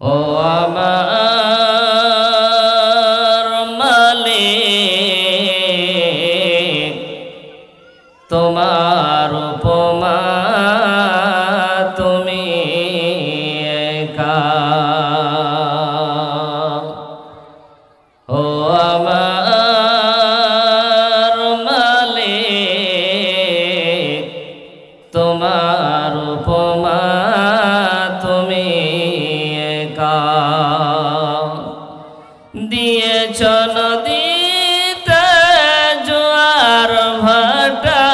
ও আমার মালিক, তোমার উপমা তুমি একা। ও আমার মালিক, তোমার উপমা তুমি একা। দিয়েছ নদীতে জোয়ার ভাটা,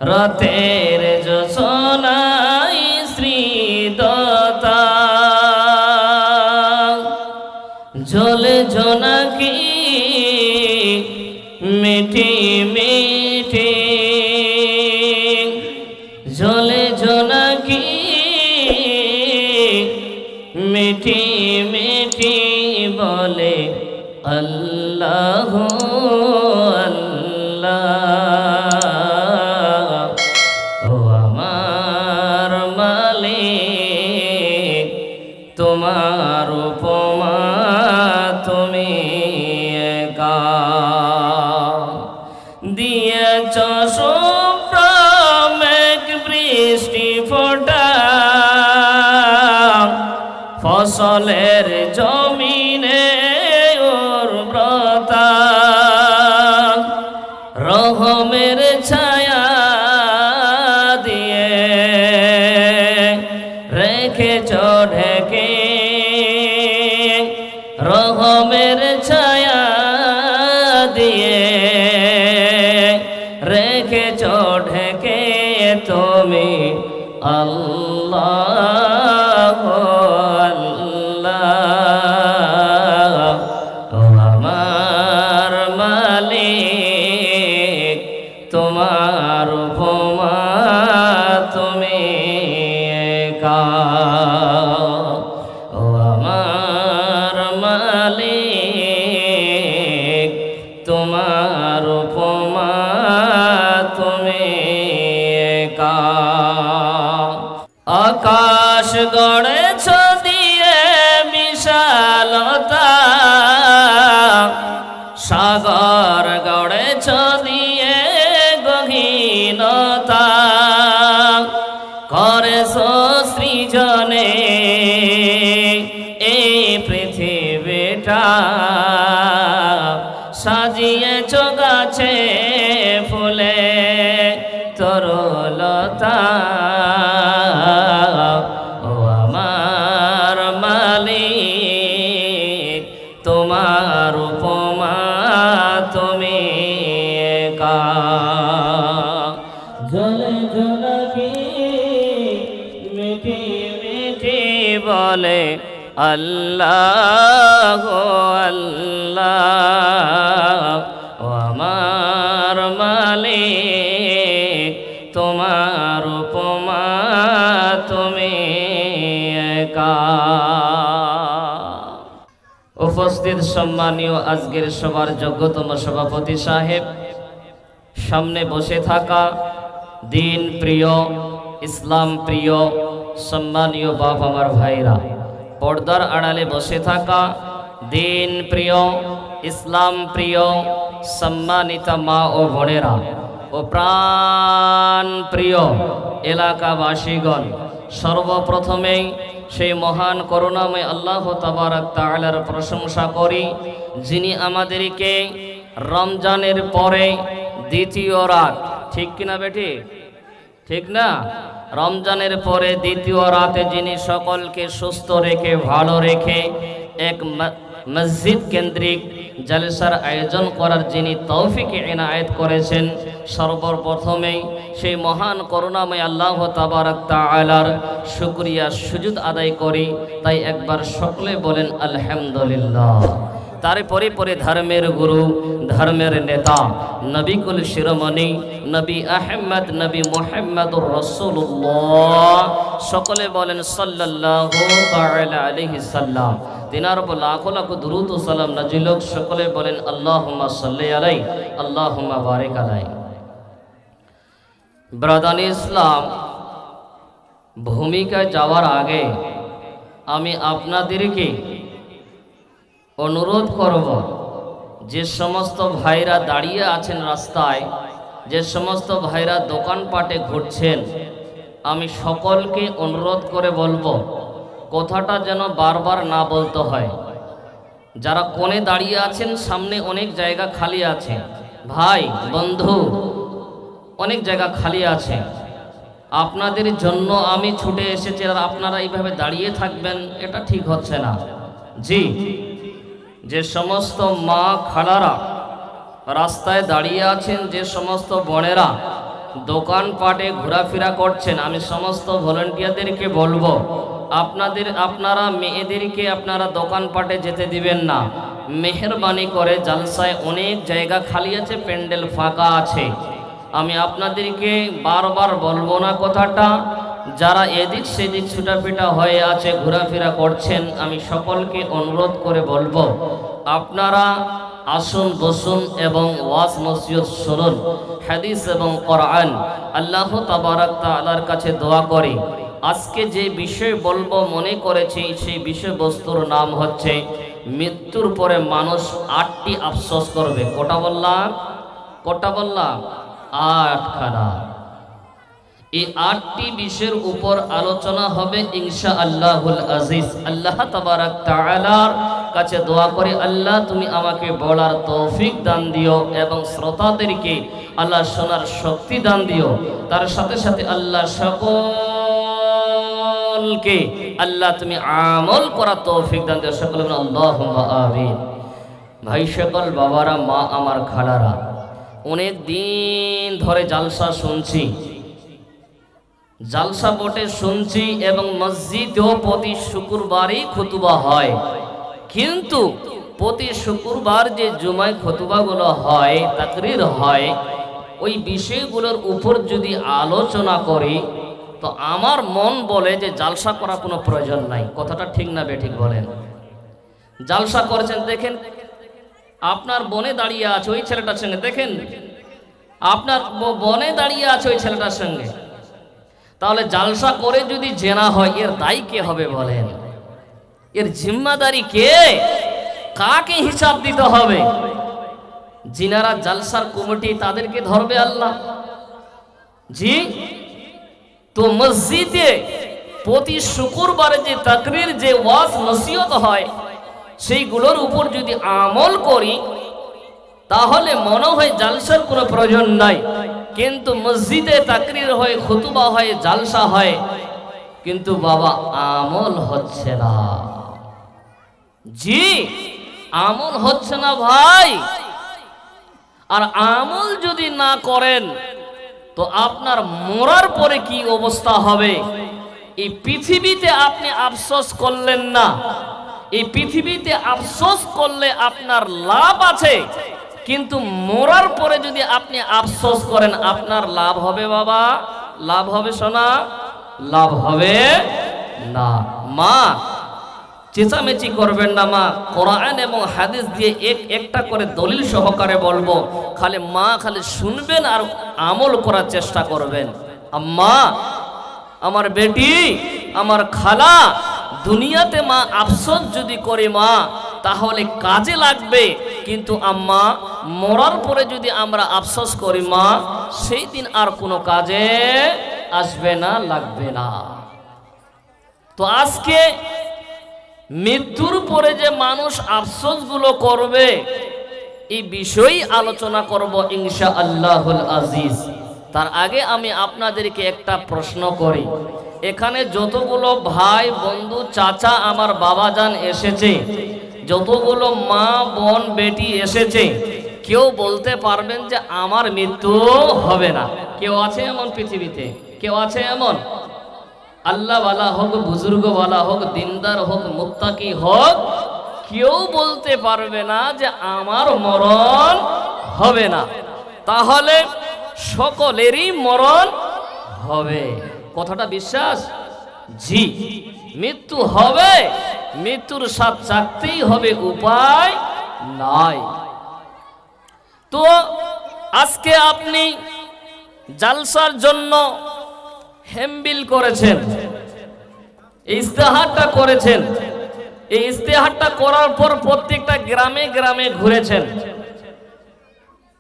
রাতের জোছনায় স্মৃততা। ঝোলে জোনাকি মিঠি মিঠি, ঝোলে জোনাকি মিঠি মিঠি বলে আল্লাহ আল্লাহ। ও আমার মালিক, তোমার উপমা তুমি একা। দিয়েছ শুভ্র মেঘ বৃষ্টি ফোঁটা, ফসলের জমিনে উর্বরতা। রহমের ছায়া দিয়ে রেখেছ ঢেকে, রহমের ছায়া দিয়ে রেখেছ ঢেকে। তুমি আল্লাহ আল্লাহ। ও আমার মালিক, তোমার উপমা তুমি একা। ও আমার মালিক, তোমার উপমা তুমি একা। আকাশ গড়েছ দিয়ে বিশালতা, সাগর গড়েছ দিয়ে গহীনতা। করেছ সৃজনে এই পৃথিবীটা, সাজিয়েছ গাছে ফুলে তরুলতা। ও আমার মালিক, তোমার উপমা তুমি একা। ঝোলে ঝোনাকি মিঠি মিঠি বলে আল্লাহ আল্লাহ। ও আমার মালিক, তোমার উপমা তুমি একা। উপস্থিত সম্মানীয় আজকের সবার যোগ্যতম সভাপতি সাহেব, সামনে বসে থাকা দিন প্রিয়, ইসলাম প্রিয় সম্মানীয় বাপ আমার ভাইরা, পর্দার আড়ালে বসে থাকা দিন প্রিয়, ইসলাম প্রিয় সম্মানিতা মা ও বোনেরা ও প্রাণ প্রিয় এলাকাবাসীগণ, সর্বপ্রথমেই সেই মহান করুণাময় আল্লাহ তাবারক তাআলার প্রশংসা করি, যিনি আমাদেরকে রমজানের পরে দ্বিতীয় রাত, ঠিক কিনা বেটি, ঠিক না, রমজানের পরে দ্বিতীয় রাতে যিনি সকলকে সুস্থ রেখে ভালো রেখে এক মসজিদ কেন্দ্রিক জলসার আয়োজন করার যিনি তৌফিক ইনায়েত করেছেন, সর্বপ্রথমেই সেই মহান করুণাময় আল্লাহ তাবারক তাআলার শুকরিয়া সুজুদ আদায় করি। তাই একবার সকলে বলেন আলহামদুলিল্লাহ। তারপরে পরে ধর্মের গুরু, ধর্মের নেতা, নবী কুল শিরোমণি নবী আহমদ নবী মুহাম্মদুর রাসূলুল্লাহ, সকলে বলেন সাল্লাল্লাহু তাআলা আলাইহি সাল্লাম। তিনার উপর লাখো লাখো দুরূদ ও সালাম নাজিল হোক। সকলে বলেন আল্লাহুম্মা সাল্লি আলাইহি আল্লাহুম্মা বারিক আলাইহি। ব্রাদার ইসলাম, ভূমিকায় যাওয়ার আগে আমি আপনাদেরকে অনুরোধ করব, যে সমস্ত ভাইরা দাঁড়িয়ে আছেন রাস্তায়, যে সমস্ত ভাইরা দোকানপাটে ঘুরছেন, আমি সকলকে অনুরোধ করে বলবো কথাটা যেন বারবার না বলতে হয়। যারা কোণে দাঁড়িয়ে আছেন, সামনে অনেক জায়গা খালি আছে, ভাই বন্ধু অনেক জায়গা খালি আছে, আপনাদের জন্য আমি ছুটে এসেছি, আর আপনারা এইভাবে দাঁড়িয়ে থাকবেন, এটা ঠিক হচ্ছে না। জি, যে সমস্ত মা খালারা রাস্তায় দাঁড়িয়ে আছেন, যে সমস্ত বোনেরা দোকানপাটে ঘোরাফেরা করছেন, আমি সমস্ত ভলেন্টিয়ারদেরকে বলবো আপনারা মেয়েদেরকে আপনারা দোকানপাটে যেতে দিবেন না। মেহেরবানি করে, জালসায় অনেক জায়গা খালি আছে, প্যান্ডেল ফাঁকা আছে। আমি আপনাদেরকে বারবার বলবো না কথাটা। যারা এদিক সেদিক ছুটাপিটা হয়ে আছে, ঘোরাফেরা করছেন, আমি সকলকে অনুরোধ করে বলবো আপনারা আসুন, বসুন এবং ওয়াজ নসিহত শুনুন, হাদিস এবং কোরআন। আল্লাহ তাবারাক তাআলার কাছে দোয়া করি, আজকে যে বিষয় বলবো মনে করেছি, সেই বিষয়বস্তুর নাম হচ্ছে মৃত্যুর পরে মানুষ 8টি আফসোস করবে। কটা বললাম? 8খানা। এই 8টি বিষয়ের উপর আলোচনা হবে ইনশাআল্লাহুল আজিজ। আল্লাহ তাবারাক তাআলার কাছে দোয়া করি, আল্লাহ তুমি আমাকে বলার তৌফিক দান দিও এবং শ্রোতাদেরকে আল্লাহ শোনার শক্তি দান দিও। তার সাথে সাথে আল্লাহ সকলকে আল্লাহ তুমি আমল করার তৌফিক দান দিও। সকলে বলেন আল্লাহুম্মা আমিন। ভাই সকল, বাবারা, মা আমার খালারা, অনেক দিন ধরে জালসা শুনছি, জালসা বোটে শুনছি এবং মসজিদেও প্রতি শুক্রবারই খুতুবা হয়, কিন্তু প্রতি শুক্রবার যে জুমায় খুতুবাগুলো হয়, তাকরির হয়, ওই বিষয়গুলোর উপর যদি আলোচনা করি তো আমার মন বলে যে জালসা করা কোনো প্রয়োজন নাই। কথাটা ঠিক না বেঠিক বলেন? জালসা করেছেন, দেখেন আপনার বনে দাঁড়িয়ে আছে ওই ছেলেটার সঙ্গে, দেখেন আপনার বনে দাঁড়িয়ে আছে ওই ছেলেটার সঙ্গে, তাহলে জালসা করে যদি জেনা হয়, এর দায়ী কে হবে বলেন? এর জিম্মাদারি কে? কাকে হিসাব দিতে হবে? যিনারা জালসার কমিটি, তাদেরকে ধরবে আল্লাহ। জি, তো মসজিদে প্রতি শুক্রবারে যে তাকরীর, যে ওয়াজ নসিহত হয়, সেইগুলোর উপর যদি আমল করি তাহলে মনে হয় জালসার কোনো প্রয়োজন নাই। কিন্তু মসজিদে তাকরীর হয়, খুতবা হয়, জালসা হয়, কিন্তু বাবা আমল হচ্ছে না। জি, আমল হচ্ছে না ভাই। আর আমল যদি না করেন তো আপনার মরার পরে কি অবস্থা হবে? এই পৃথিবীতে আপনি আফসোস করলেন না, এই পৃথিবীতে আফসোস করলে আপনার লাভ আছে, কিন্তু মরার পরে যদি আপনি আফসোস করেন, আপনার লাভ হবে বাবা? লাভ হবে সোনা? লাভ হবে না। মা, চেঁচামেচি করবেন না মা। কোরআন এবং হাদিস দিয়ে একটা করে দলিল সহকারে বলবো, খালি মা খালি শুনবেন আর আমল করার চেষ্টা করবেন। আম্মা, আমার বেটি, আমার খালা, দুনিয়াতে মা আফসোস যদি করে মা, তাহলে কাজে লাগবে, কিন্তু আম্মা মরার পরে যদি আমরা আফসোস করি মা, সেই দিন আর কোনো কাজে আসবে না, লাগবে না। তো আজকে মৃত্যুর পরে যে মানুষ আফসোসগুলো করবে, এই বিষয়ই আলোচনা করব ইনশাআল্লাহুল আজিজ। তার আগে আমি আপনাদেরকে একটা প্রশ্ন করি, এখানে যতগুলো ভাই বন্ধু চাচা আমার বাবাজান এসেছে, যতগুলো মা বোন বেটি এসেছে, কেউ বলতে পারবেন যে আমার মৃত্যু হবে না? কেউ আছে এমন পৃথিবীতে? কেউ আছে এমন? আল্লাহওয়ালা হোক, বুজুর্গওয়ালা হোক, দিনদার হোক, মুত্তাকি হোক, কেউ বলতে পারবে না যে আমার মরণ হবে না। তাহলে সকলেরই মরণ হবে। কথাটা বিশ্বাস? জি, মৃত্যু হবে, মৃত্যুর স্বাদ চাকতেই হবে, উপায় নাই। তো আজকে আপনি জালসার জন্য হেমবিল করেছেন, ইস্তেহারটা করেছেন। এই ইস্তেহারটা করার পর প্রত্যেকটা গ্রামে গ্রামে ঘুরেছেন,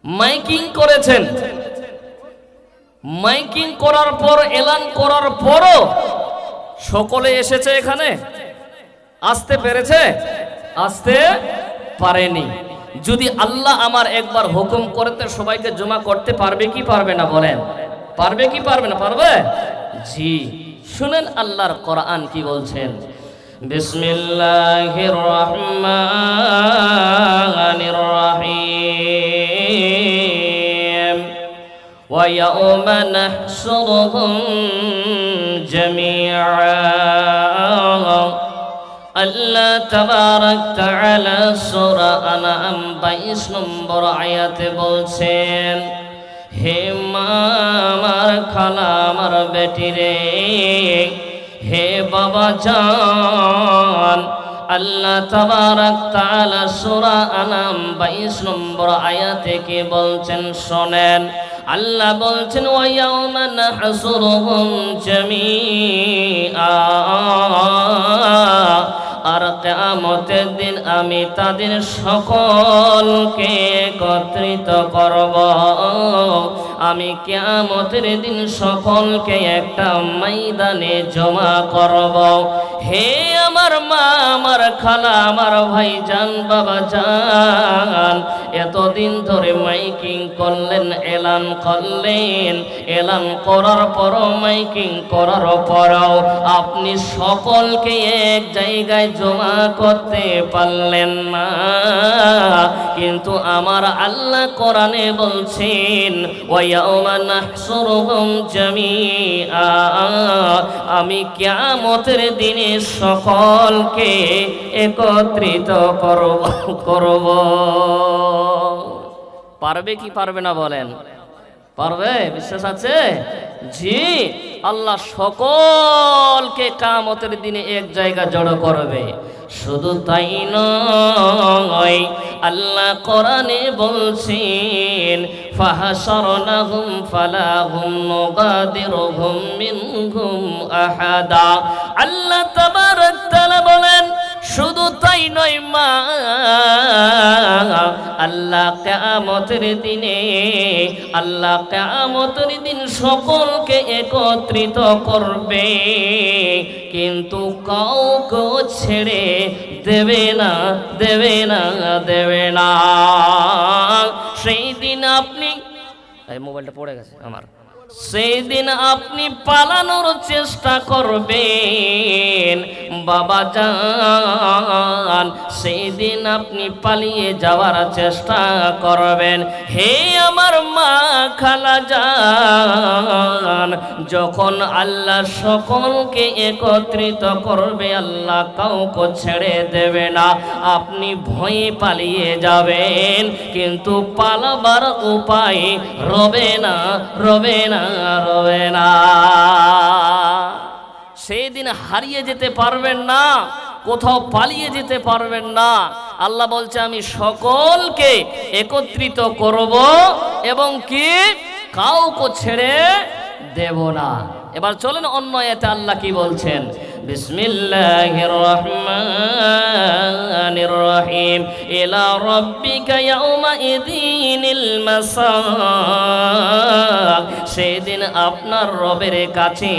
মাইকিং করেছেন। মাইকিং করার পর, এলান করার পরও সকলে এসেছে এখানে? আসতে পেরেছে? আসতে পারেনি। যদি আল্লাহ আমার একবার হুকুম করতে সবাইকে জমা করতে পারবে কি পারবে না? বলেন, পারবে কি পারবে না? পারবে। জি, শুনেন আল্লাহর কোরআন কি বলছেন। বিসমিল্লাহির রহমানির রহিম। ওয়া ইয়াউমা নাহশুরুহুম জামিআ। আল্লাহ তাবারাক তাআলা সূরা আনআম 22 নম্বর আয়াতে বলছেন, হে মা আমার, খালা আমার, বেটি রে, হে বাবা জান, আল্লাহ তাবারাক তাআলা সূরা আনআম 22 নম্বর আয়াতে কি বলছেন শোনেন। আল্লাহ বলছেন, ওয়া ইয়াউমা নাহশুরুহুম জামিআ, আর কিয়ামতের দিন আমি তাদের সকলকে একত্রিত করব। আমি কিয়ামতের দিন সকলকে একটা ময়দানে জমা করব। হে আমার মা, আমার খালা, আমার ভাইজান, বাবা জান, এতদিন ধরে মাইকিং করলেন, এলান করলেন, এলান করার পরও, মাইকিং করার পরও আপনি সকলকে এক জায়গায় জমা করতে পারলেন না। কিন্তু আমার আল্লাহ কোরআনে বলছেন, ওয়া ইয়াউমা নাহশুরুহুম জামিআ, আমি কিয়ামতের দিনে সকলকে একত্রিত করব। পারবে কি পারবে না? বলেন, পারবে? বিশ্বাস আছে? জি, আল্লাহ সকলকে কিয়ামতের দিনে এক জায়গা জড়ো করবে। শুধু তাই নয়, আল্লাহ কোরআনে বলছেন, ফাহাশারনাহুম ফালাহুম নুগাদিরুহুম মিনহুম আহাদা। আল্লাহ তাবারাক তাআলা বলেন, শুধু তাই নয় মা, আল্লাহ কিয়ামতের দিনে, আল্লাহ কিয়ামতের দিন সকলকে একত্রিত করবে, কিন্তু কাউকে ছেড়ে দেবে না, দেবে না, দেবে না। সেই দিন আপনি, এই মোবাইলটা পড়ে গেছে আমার, সেই দিন আপনি পালানোর চেষ্টা করবেন বাবা জান, সেই দিন আপনি পালিয়ে যাওয়ার চেষ্টা করবেন। হে আমার মা, খালা জান, যখন আল্লাহ সকলকে একত্রিত করবে, আল্লাহ কাউকে ছেড়ে দেবে না। আপনি ভয়ে পালিয়ে যাবেন, কিন্তু পালাবার উপায় রবে না, রবে না, রবে না। সেই দিন হারিয়ে যেতে পারবেন না, কোথাও পালিয়ে যেতে পারবেন না। আল্লাহ বলছে, আমি সকলকে একত্রিত করব এবং কি কাউকে ছেড়ে দেব না। এবার চলেন অন্য আয়াতে আল্লাহ কি বলছেন। বিসমিল্লাহির রহমানির রহিম। ইলা রাব্বিকা ইয়াউমা ইযিনিল মাসাক। সেদিন আপনার রবের কাছে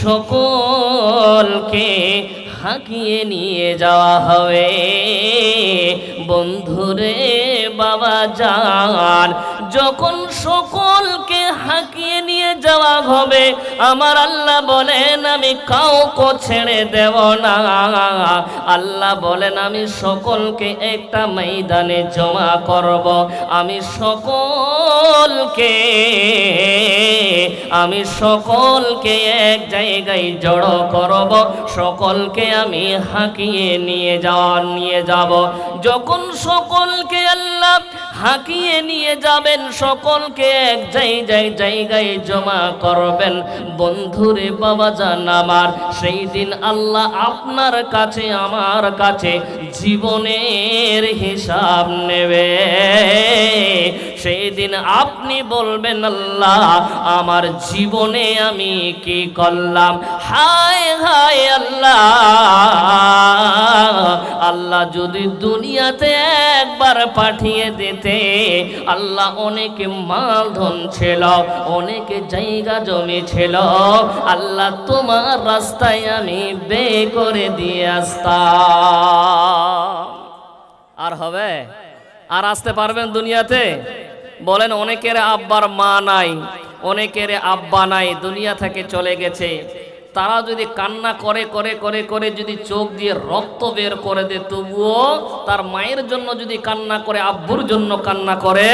সকলকে হাঁকিয়ে নিয়ে যাওয়া হবে। বন্ধুরে বাবা জান, যখন সকলকে হাঁকিয়ে নিয়ে যাওয়া হবে, আমার আল্লাহ বলেন আমি কাউকে ছেড়ে দেব না। আল্লাহ বলেন আমি সকলকে একটা ময়দানে জমা করব। আমি সকলকে এক জায়গায় জড়ো করব, সকলকে আমি হাঁকিয়ে নিয়ে যাব। যখন সকলকে আল্লাহ হাঁকিয়ে নিয়ে যাবেন, সকলকে এক জায়গায় জমা করবেন, বন্ধুরে বাবা জান আমার, সেই দিন আল্লাহ আপনার কাছে আমার কাছে জীবনের হিসাব নেবে। সেই দিন আপনি বলবেন, আল্লাহ আমার জীবনে আমি কি করলাম, হায় হায় আল্লাহ, আল্লাহ যদি দুনিয়াতে একবার পাঠিয়ে দিতে, আল্লাহ অনেকে মাল ধন ছিল, অনেকে জায়গা জমি ছিল, আল্লাহ তোমার রাস্তায় আমি বে করে দিয়ে আসতাম। আর হবে? আর আসতে পারবেন দুনিয়াতে? বলেন, অনেকের আব্বার মা নাই, অনেকের আব্বা নাই, দুনিয়া থেকে চলে গেছে। তারা যদি কান্না করে করে করে করে যদি চোখ দিয়ে রক্ত বের করে দেয়, তবুও তার মায়ের জন্য যদি কান্না করে, আব্বুর জন্য কান্না করে,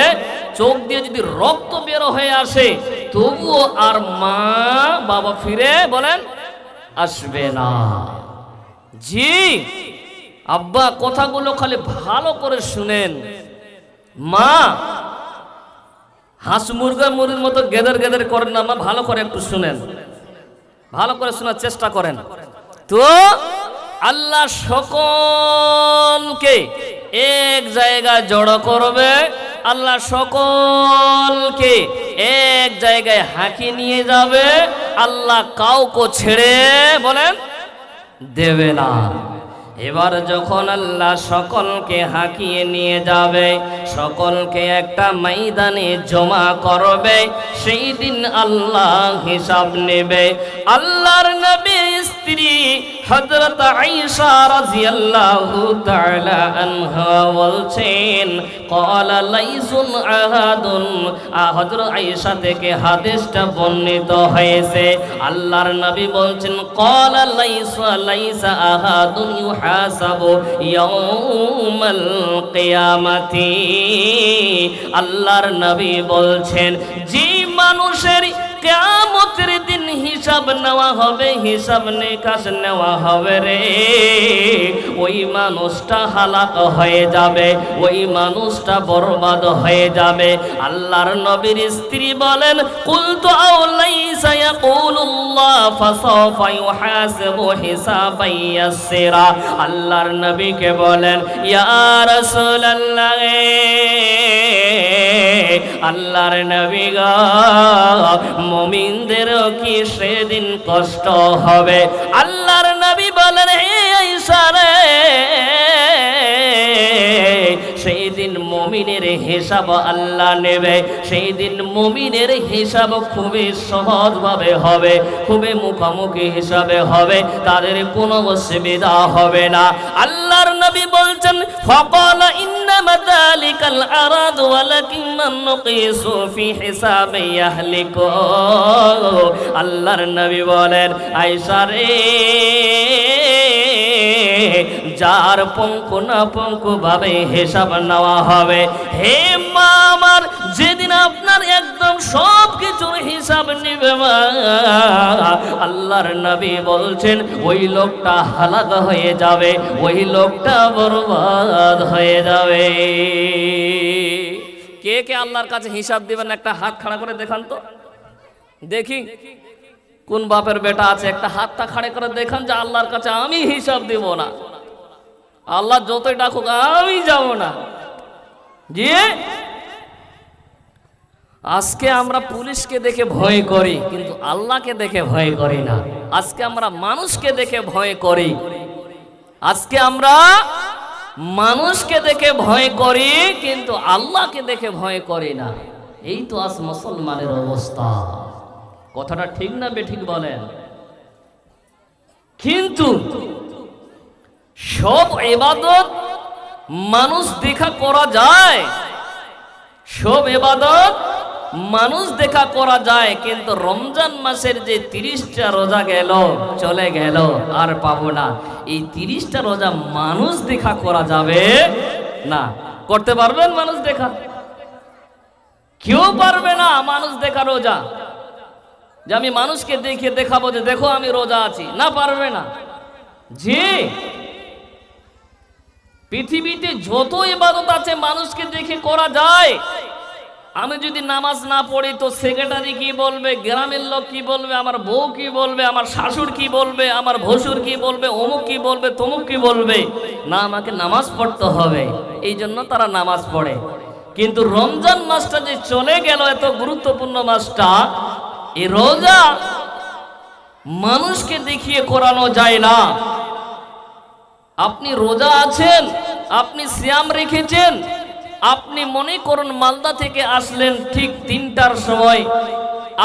চোখ দিয়ে যদি রক্ত বের হয়ে আসে, তবুও আর মা বাবা ফিরে বলেন আসবে না। জি আব্বা, কথাগুলো খালি ভালো করে শুনেন। মা হাঁস মুরগা মুরগির মতো গেদের গেদের করেন না, মা ভালো করে একটু শুনেন, ভালো করে শোনার চেষ্টা করেন। তো আল্লাহ সকলকে এক জায়গায় জড়ো করবে, আল্লাহ সকলকে এক জায়গায় হাঁকি নিয়ে যাবে, আল্লাহ কাউকে ছেড়ে বলেন দেবে না। এবার যখন আল্লাহ সকলকে হাঁকিয়ে নিয়ে যাবে, সকলকে একটা ময়দানে জমা করবে, সেই দিন আল্লাহ হিসাব নেবে। আল্লাহর নবী স্ত্রী হযরত আয়েশা রাদিয়াল্লাহু তাআলা আনহা বলছেন, ক্বালা লাইসুন আহাদুন, হযরত আয়েশা থেকে হাদিসটা বর্ণিত হয়েছে। আল্লাহর নবী বলছেন, ক্বালা লাইসা আহাদুন ইউহাসাবু ইয়াউমাল কিয়ামাতি। আল্লাহর নবী বলছেন, যে মানুষের কিয়ামতের দিন হিসাব নেওয়া হবে, হিসাব নিকাশ নেওয়া হবে রে, ওই মানুষটা হালাক হয়ে যাবে, ওই মানুষটা বরবাদ হয়ে যাবে। আল্লাহর নবীর স্ত্রী বলেন, কুলতু আও লাইসা ইয়াকুলুল্লাহ ফাসাফা ইউহাসিবু হিসাবান ইয়াসিরা। আল্লাহর নবীকে বলেন, ইয়া রাসূলুল্লাহ, আল্লাহর নবী গো, মুমিনদেরও কি সেদিন কষ্ট হবে? আল্লাহর নবী বলেন, হে আয়েশা রে, সেই দিন মুমিনের হিসাব আল্লাহ নেবে, সেই দিন মুমিনের হিসাব খুবই সহজভাবে হবে, খুবই মুখোমুখি হিসাবে হবে, তাদের কোনো অসুবিধা হবে না। আল্লাহর নবী বলছেন, ফাকালা ইন্নামা যালিকাল আরাদ ওয়ালাকিন নুকিসু ফি হিসাবি আহলিকু। আল্লাহর নবী বলেন, আয়েশা রে, যার পঙ্কু না পঙ্কু ভাবে হিসাব নেওয়া হবে, হে মা আমার, যেদিন আপনার একদম সব কিছুর হিসাব নিবে মা, আল্লাহর নবী বলছেন, ওই লোকটা হালাক হয়ে যাবে, ওই লোকটা বরবাদ হয়ে যাবে। কে কে আল্লাহর কাছে হিসাব দিবেন? একটা হাত খাড়া করে দেখান তো দেখি। কোন বাপের বেটা আছে? একটা হাতটা খাড়া করে দেখান যে আল্লাহর কাছে আমি হিসাব দিব না, আল্লাহ যতই ডাকুক আমি যাব না। জি, আজকে আমরা পুলিশকে দেখে ভয় করি, কিন্তু আল্লাহকে দেখে ভয় করি না। আজকে আমরা মানুষকে দেখে ভয় করি, আজকে আমরা মানুষকে দেখে ভয় করি, কিন্তু আল্লাহকে দেখে ভয় করি না। এই তো আজ মুসলমানের অবস্থা। কথাটা ঠিক না বেঠিক বলেন? কিন্তু সব ইবাদত মানুষ দেখা করা যায়, সব ইবাদত মানুষ দেখা করা যায়, কিন্তু রমজান মাসের যে 30টা রোজা গেল, চলে গেল, আর পাবো না, এই 30টা রোজা মানুষ দেখা করা যাবে না। করতে পারবেন মানুষ দেখা? কেউ পারবে না মানুষ দেখা রোজা, যে আমি মানুষকে দেখে দেখাবো যে দেখো আমি রোজা আছি, না, পারবে না। জি, পৃথিবীতে যত ইবাদত আছে মানুষকে দেখে করা যায়। আমি যদি নামাজ না পড়ি তো সেক্রেটারি কি বলবে, গ্রামের লোক কি বলবে, আমার বউ কি বলবে, আমার শাশুড় কি বলবে, আমার ভসুর কি বলবে, অমুক কি বলবে, তমুক কি বলবে। না, আমাকে নামাজ পড়তে হবে, এই জন্য তারা নামাজ পড়ে। কিন্তু রমজান মাসটা যে চলে গেল, এত গুরুত্বপূর্ণ মাসটা, এই রোজা মানুষকে দেখিয়ে করানো যায় না। আপনি রোজা আছেন, আপনি সিয়াম রেখেছেন, আপনি মনে করুন মালদা থেকে আসলেন ঠিক 3টার সময়,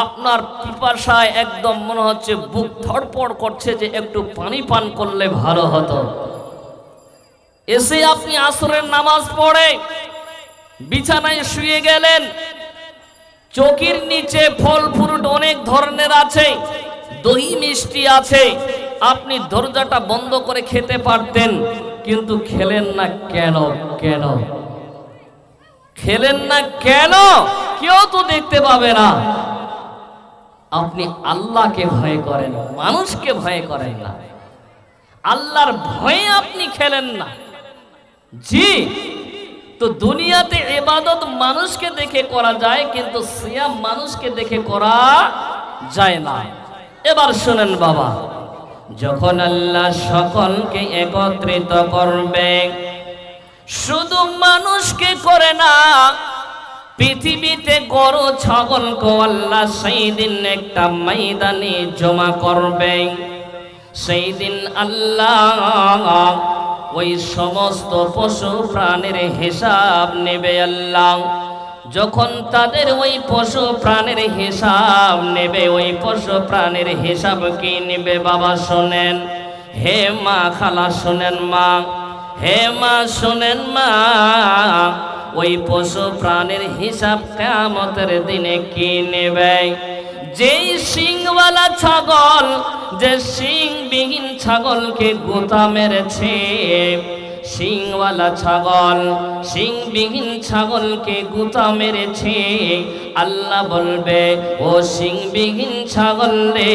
আপনার পিপাসায় একদম মনে হচ্ছে বুক ধড়পড় করছে যে একটু পানি পান করলে ভালো হতো। এসে আপনি আসরের নামাজ পড়ে বিছানায় শুয়ে গেলেন, চৌকির নিচে ফল ফ্রুট অনেক ধরনের আছে, দই মিষ্টি আছে, আপনি দরজাটা বন্ধ করে খেতে পারতেন, কিন্তু খেলেন না কেন? কেন খেলেন না কেন? কেউ তো দেখতে পাবে না। আপনি আল্লাহকে ভয় করেন, মানুষকে ভয় করেন না। আল্লাহর ভয়ে আপনি খেলেন না। জি, তো দুনিয়াতে ইবাদত মানুষকে দেখে করা যায়, কিন্তু সিয়াম মানুষকে দেখে করা যায় না। এবার শুনেন বাবা, যখন আল্লাহ সকলকে একত্রিত করবে, শুধু মানুষকে করে না, পৃথিবীতে গরু ছাগলকে আল্লাহ সেই দিন একটা ময়দানে জমা করবে। সেই দিন আল্লাহ ওই সমস্ত পশু প্রাণীর হিসাব নেবে। আল্লাহ যখন তাদের ওই পশু প্রাণীর হিসাব নেবে, ওই পশু প্রাণীর হিসাব কি নেবে বাবা শোনেন। হে মা খালা শোনেন, মা হে মা শোনেন, মা ওই পশু প্রাণীর হিসাব কিয়ামতের দিনে কি নেবে। যেই সিংওয়ালা ছাগল, যে সিংবিহীন ছাগলকে গোতা মেরেছে, সিংওয়ালা ছাগল সিংবিহীন ছাগলকে গুতা মেরেছে, আল্লাহ বলবে ও সিংবিহীন ছাগল রে,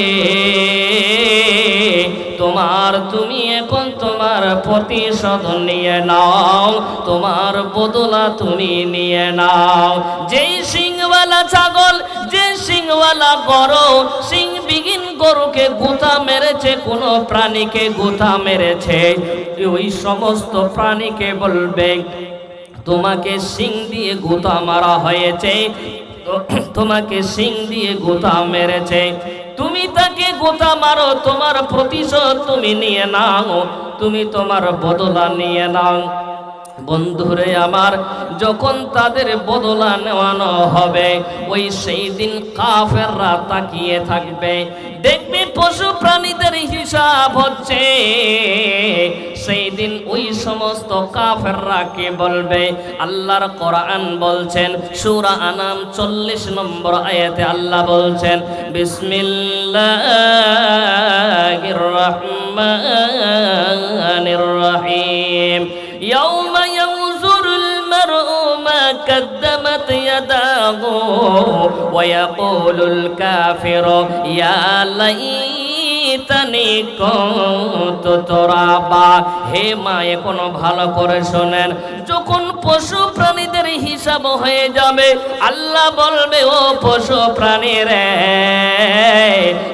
তুমি এখন তোমার প্রতিশোধ নিয়ে নাও, তোমার বদলা তুমি নিয়ে নাও। যেই সিংওয়ালা ছাগল, যে সিংওয়ালা গরু, সিংবিহীন গরুকে গুতা মেরেছে, কোন প্রাণীকে গুতা মেরেছে, ওই সমস্ত প্রাণীকে বলবে তোমাকে সিং দিয়ে গুতা মারা হয়েছে, তোমাকে সিং দিয়ে গুতা মেরেছে, তুমি তাকে গোতা মারো, তোমার প্রতিশোধ তুমি নিয়ে নাও, তুমি তোমার বদলা নিয়ে নাও। বন্ধুরে আমার, যখন তাদের বদলা নেওয়ানো হবে, ওই সেই দিন কাফেররা তাকিয়ে থাকবে, দেখবে পশু প্রাণীদের হিসাব হচ্ছে। সেই দিন ওই সমস্ত কাফেররা কে বলবে, আল্লাহর কোরআন বলছেন সূরা আনাম 40 নম্বর আয়াতে আল্লাহ বলছেন, বিসমিল্লাহির রহমানির রহিম, ইয়াউমা ইয়ানজুরুল মারউ মা কাদ্দামাত ইয়াদাহু ওয়া ইয়াকুলুল কাফিরু ইয়া লাইতানি কুনতু তুরাবা। হে মা, এখনো ভালো করে শোনেন, যখন পশু প্রাণীদের হিসাব হয়ে যাবে, আল্লাহ বলবে ও পশু প্রাণীরা,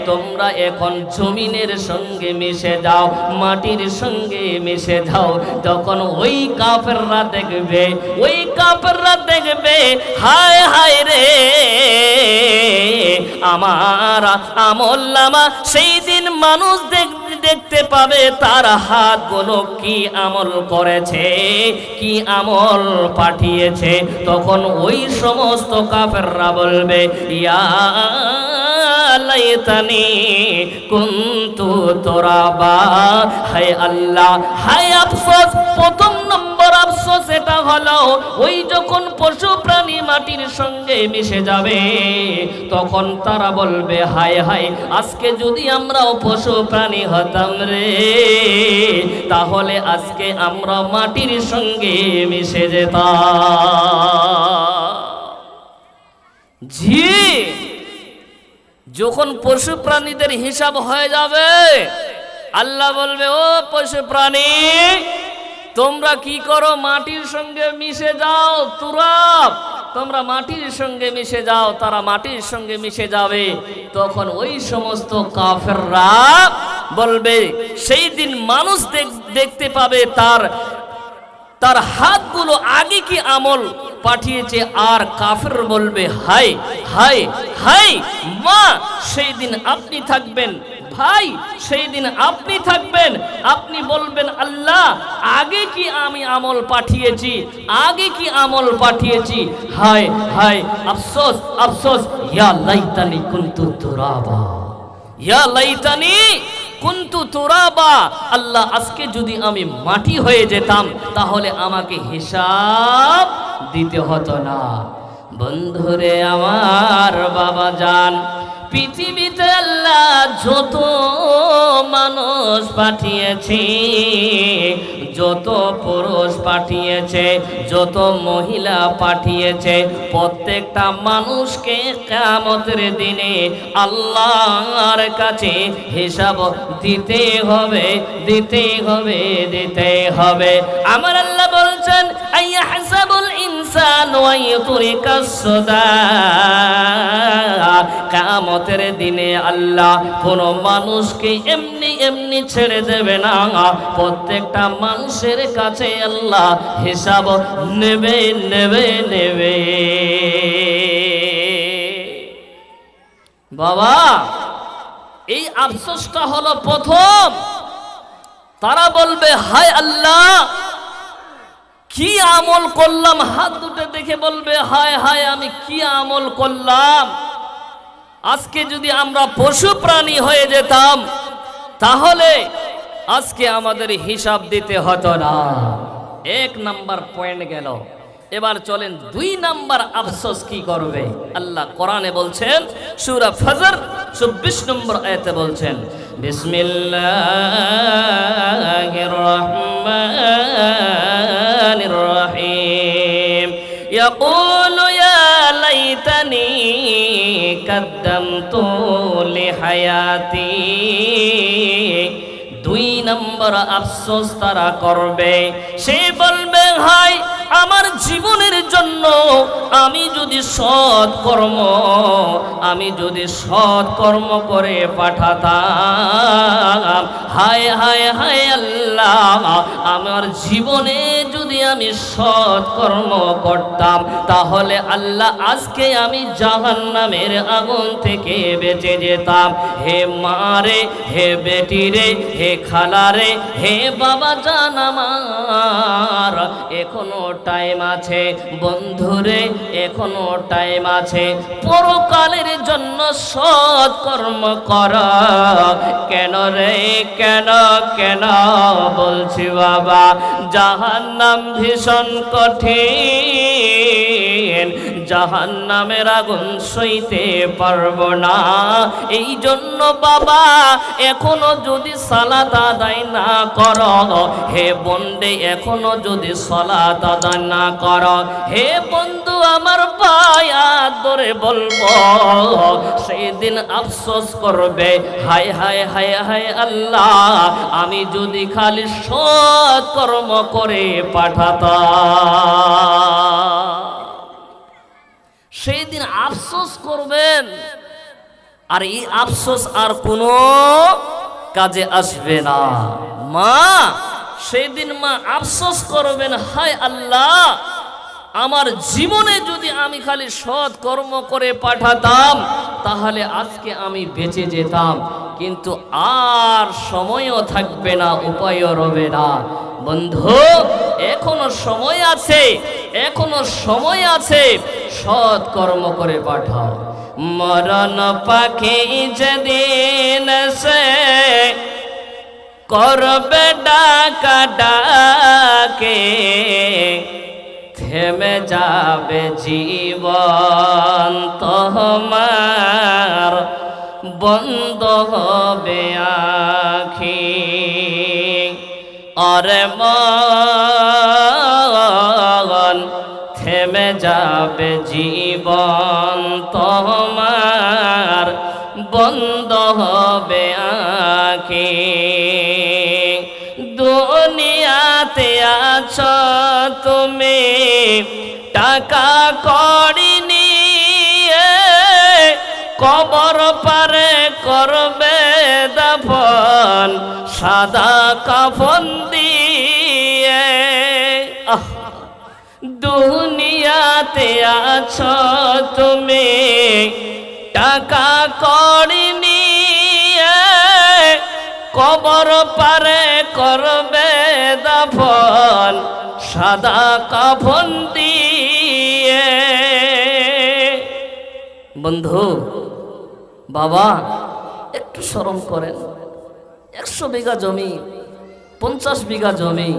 তোমরা এখন জমিনের সঙ্গে মিশে যাও, মাটির সঙ্গে মিশে যাও। তখন ওই কাফেররা দেখবে, ওই কাফেররা দেখবে, হায় হায় রে, আমার আমলনামা। সেই দিন মানুষ দেখতে পাবে তার হাতগুলো কি আমল করেছে, কি আমল পাঠিয়েছে। তখন ওই সমস্ত কাফেররা বলবে, ইয়া লাইতানি কুনতু তুরাবা, হায় আল্লাহ, হায় আফসোস। প্রথম নম্বর আফসোস এটা হলো, ওই যখন পশু প্রাণী মাটির সঙ্গে মিশে যাবে, তখন তারা বলবে, হায় হায়, আজকে যদি আমরাও পশু প্রাণী হতাম রে, তাহলে আজকে আমরা মাটির সঙ্গে মিশে যেতাম। জি, যখন পশু প্রাণীদের হিসাব হয়ে যাবে, আল্লাহ বলবে ও পশু প্রাণী, তোমরা কি করো, মাটির সঙ্গে মিশে যাও, তুরাব, তোমরা মাটির সঙ্গে মিশে যাও। তারা মাটির সঙ্গে মিশে যাবে। তখন ওই সমস্ত কাফেররা বলবে, সেই দিন মানুষ দেখতে পাবে তার হাতগুলো আগে কি আমল পাঠিয়েছে, আর কাফের বলবে, হায় হায় হায় মা। সেই দিন আপনি থাকবেন ভাই সেই দিন আপনি থাকবেন, আপনি বলবেন আল্লাহ আগে কি আমি আমল পাঠিয়েছি, আগে কি আমল পাঠিয়েছি, হায় হায় আফসোস আফসোস, ইয়া লাইতানি কুনতু তুরাবা, ইয়া লাইতানি কুনতু তুরাবা। আল্লাহ আজকে যদি আমি মাটি হয়ে যেতাম তাহলে আমাকে হিসাব দিতে হতো না। বন্ধুরে আমার বাবা জান, পৃথিবীতে আল্লাহ যত মানুষ পাঠিয়েছে, যত পুরুষ পাঠিয়েছে, যত মহিলা পাঠিয়েছে, প্রত্যেকটা মানুষকে কিয়ামতের দিনে আল্লাহর কাছে হিসাব দিতে হবে, দিতে হবে, দিতে হবে। আমার আল্লাহ বলছেন আইয়াহসাবুল ইনসানু আইয়ুতরিকাস সুদা, কিয়ামতের দিনে আল্লাহ কোন মানুষকে এমনি এমনি ছেড়ে দেবে না, প্রত্যেকটা মানুষের কাছে আল্লাহ হিসাব নেবে নেবে নেবে। বাবা এই আফসোসটা হলো প্রথম, তারা বলবে হায় আল্লাহ কি আমল করলাম, হাত দুটো দেখে বলবে হায় হায় আমি কি আমল করলাম। আজকে যদি আমরা পশু প্রাণী হয়ে যেতাম তাহলে আজকে আমাদের হিসাব দিতে হতো না। এক নাম্বার পয়েন্ট গেল, এবার চলেন 2 নাম্বার আফসোস কি করবে। আল্লাহ কোরআনে বলছেন সূরা ফজর 24 নম্বর আয়াতে বলছেন বিসমিল্লাহির রহমানির রহিম ইয়াকুলু ইয়া লাইতানি কদ্দামতু লিহায়াতি। 2 নম্বর আফসোস তারা করবে, সে বলবে হায় আমার জীবনের জন্য আমি যদি সৎ কর্ম করে পাঠাতাম, হায় হায় হায় আল্লাহ আমার জীবনে যদি আমি সৎ কর্ম করতাম তাহলে আল্লাহ আজকে আমি জাহান্নামের আগুন থেকে বেঁচে যেতাম। হে মা রে, হে বেটি রে, হে খালা রে, হে বাবা জান আমার এখনো টাইম আছে, বন্ধুরে এখনো টাইম আছে, পরকালের জন্য সৎ কর্ম করা। কেন রে কেন কেন বলছি বাবা, জাহান্নাম ভীষণ কঠিন, জাহান্নামের আগুন সইতে পারবো না। এই জন্য বাবা এখনো যদি সালাত আদায় না করো, হে বন্দে এখনো যদি সালাত আদায় না করো, হে বন্ধু আমার ভাই ধরে বলবো সেদিন আফসোস করবে হায় হায় হায় হায় আল্লাহ আমি যদি খালি সৎ কর্ম করে পাঠাতাম। সেই দিন আফসোস করবেন, আর এই আফসোস আর কোনো কাজে আসবে না। মা সেই দিন মা আফসোস করবেন হায় আল্লাহ আমার জীবনে যদি আমি খালি সৎ কর্ম করে পাঠাতাম তাহলে আজকে আমি বেঁচে যেতাম, কিন্তু আর সময়ও থাকবে না, উপায়ও রবে না। বন্ধু এখনো সময় আছে, এখনো সময় আছে, সৎ কর্ম করে পাঠাও। মরণ পাখি যেদিন সে করবে ডাকা ডাকে, থেমে যাবে জীবন তোমার, বন্ধ হবে আখি। আরে মন থেমে যাবে জীবন তোমার, বন্ধ হবে আখি। দুনিয়াতে আছো তুমি টাকা কড়ি নিয়ে, কবর পারে করবে দাফন সাদা কাফন দিয়ে। দুনিয়াতে আছো তুমি টাকা কড়ি নিয়ে, কবর পারে করবে দাফন সাদা কাফন দিয়ে। বন্ধু বাবা একটু শরম করেন, 100 বিঘা জমি, 50 বিঘা জমি,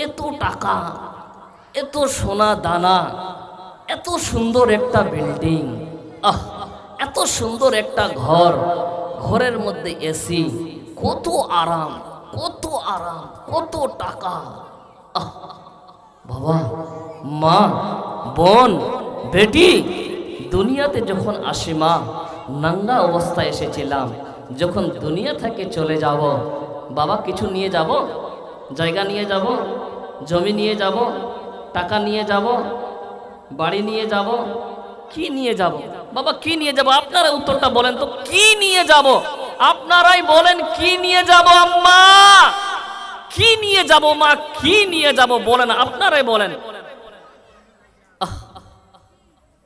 এত টাকা, এত সোনা দানা, এত সুন্দর একটা বিল্ডিং, এত সুন্দর একটা ঘর, ঘরের মধ্যে এসি, কত আরাম, কত আরাম, কত টাকা। বাবা মা বোন বেটি, দুনিয়াতে যখন আসি মা নাঙ্গা অবস্থায় এসেছিলাম, যখন দুনিয়া থেকে চলে যাব বাবা কিছু নিয়ে যাব, জায়গা নিয়ে যাব, জমি নিয়ে যাব, টাকা নিয়ে যাব, বাড়ি নিয়ে যাব, কি নিয়ে যাব বাবা, কি নিয়ে যাব? আপনারা উত্তরটা বলেন তো, কি নিয়ে যাব? আপনারাই বলেন কি নিয়ে যাব আম্মা, কি নিয়ে যাব মা, কি নিয়ে যাব বলেন, আপনারাই বলেন।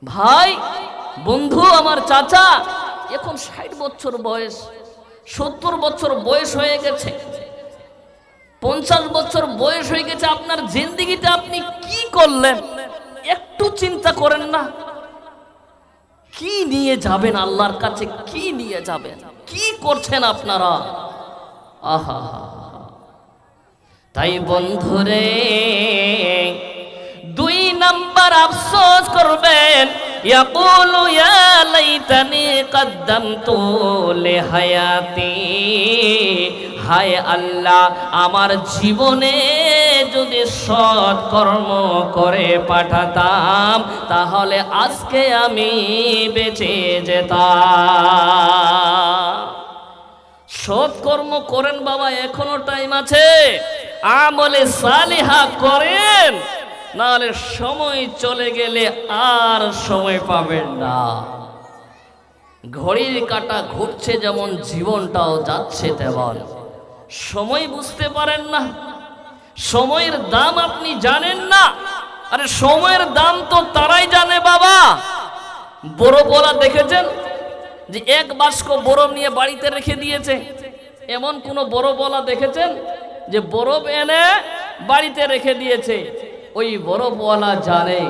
ভাই বন্ধু আমার চাচা এখন 60 বছর বয়স, 70 বছর বয়স হয়ে গেছে, 50 বছর বয়স হয়ে গেছে। আপনার জিন্দেগিতে আপনি কি করলেন একটু চিন্তা করেন না? কি নিয়ে যাবেন আল্লাহর কাছে, কি নিয়ে যাবেন, কি করছেন আপনারা? আহা, তাই বন্ধুরে 2 নাম্বার আফসোস করবেন, ইয়াকুলু ইয়া লাইতানি কদ্দামতু লিহায়াতি, হায় আল্লাহ আমার জীবনে যদি সৎ কর্ম করে পাঠাতাম তাহলে আজকে আমি বেঁচে যেতাম। সৎ কর্ম করেন বাবা, এখনো টাইম আছে, আমলে সালিহা করেন, নাহলে সময় চলে গেলে আর সময় পাবেন না। ঘড়ির কাঁটা ঘুরছে যেমন জীবনটাও যাচ্ছে তেমন। সময় বুঝতে পারেন না, সময়ের দাম আপনি জানেন না। আরে সময়ের দাম তো তারাই জানে বাবা। বরফ বলা দেখেছেন যে 1 বাস্ক বরফ নিয়ে বাড়িতে রেখে দিয়েছে? এমন কোন বরফওয়ালা দেখেছেন যে বরফ এনে বাড়িতে রেখে দিয়েছে? ওই বরফওয়ালা জানে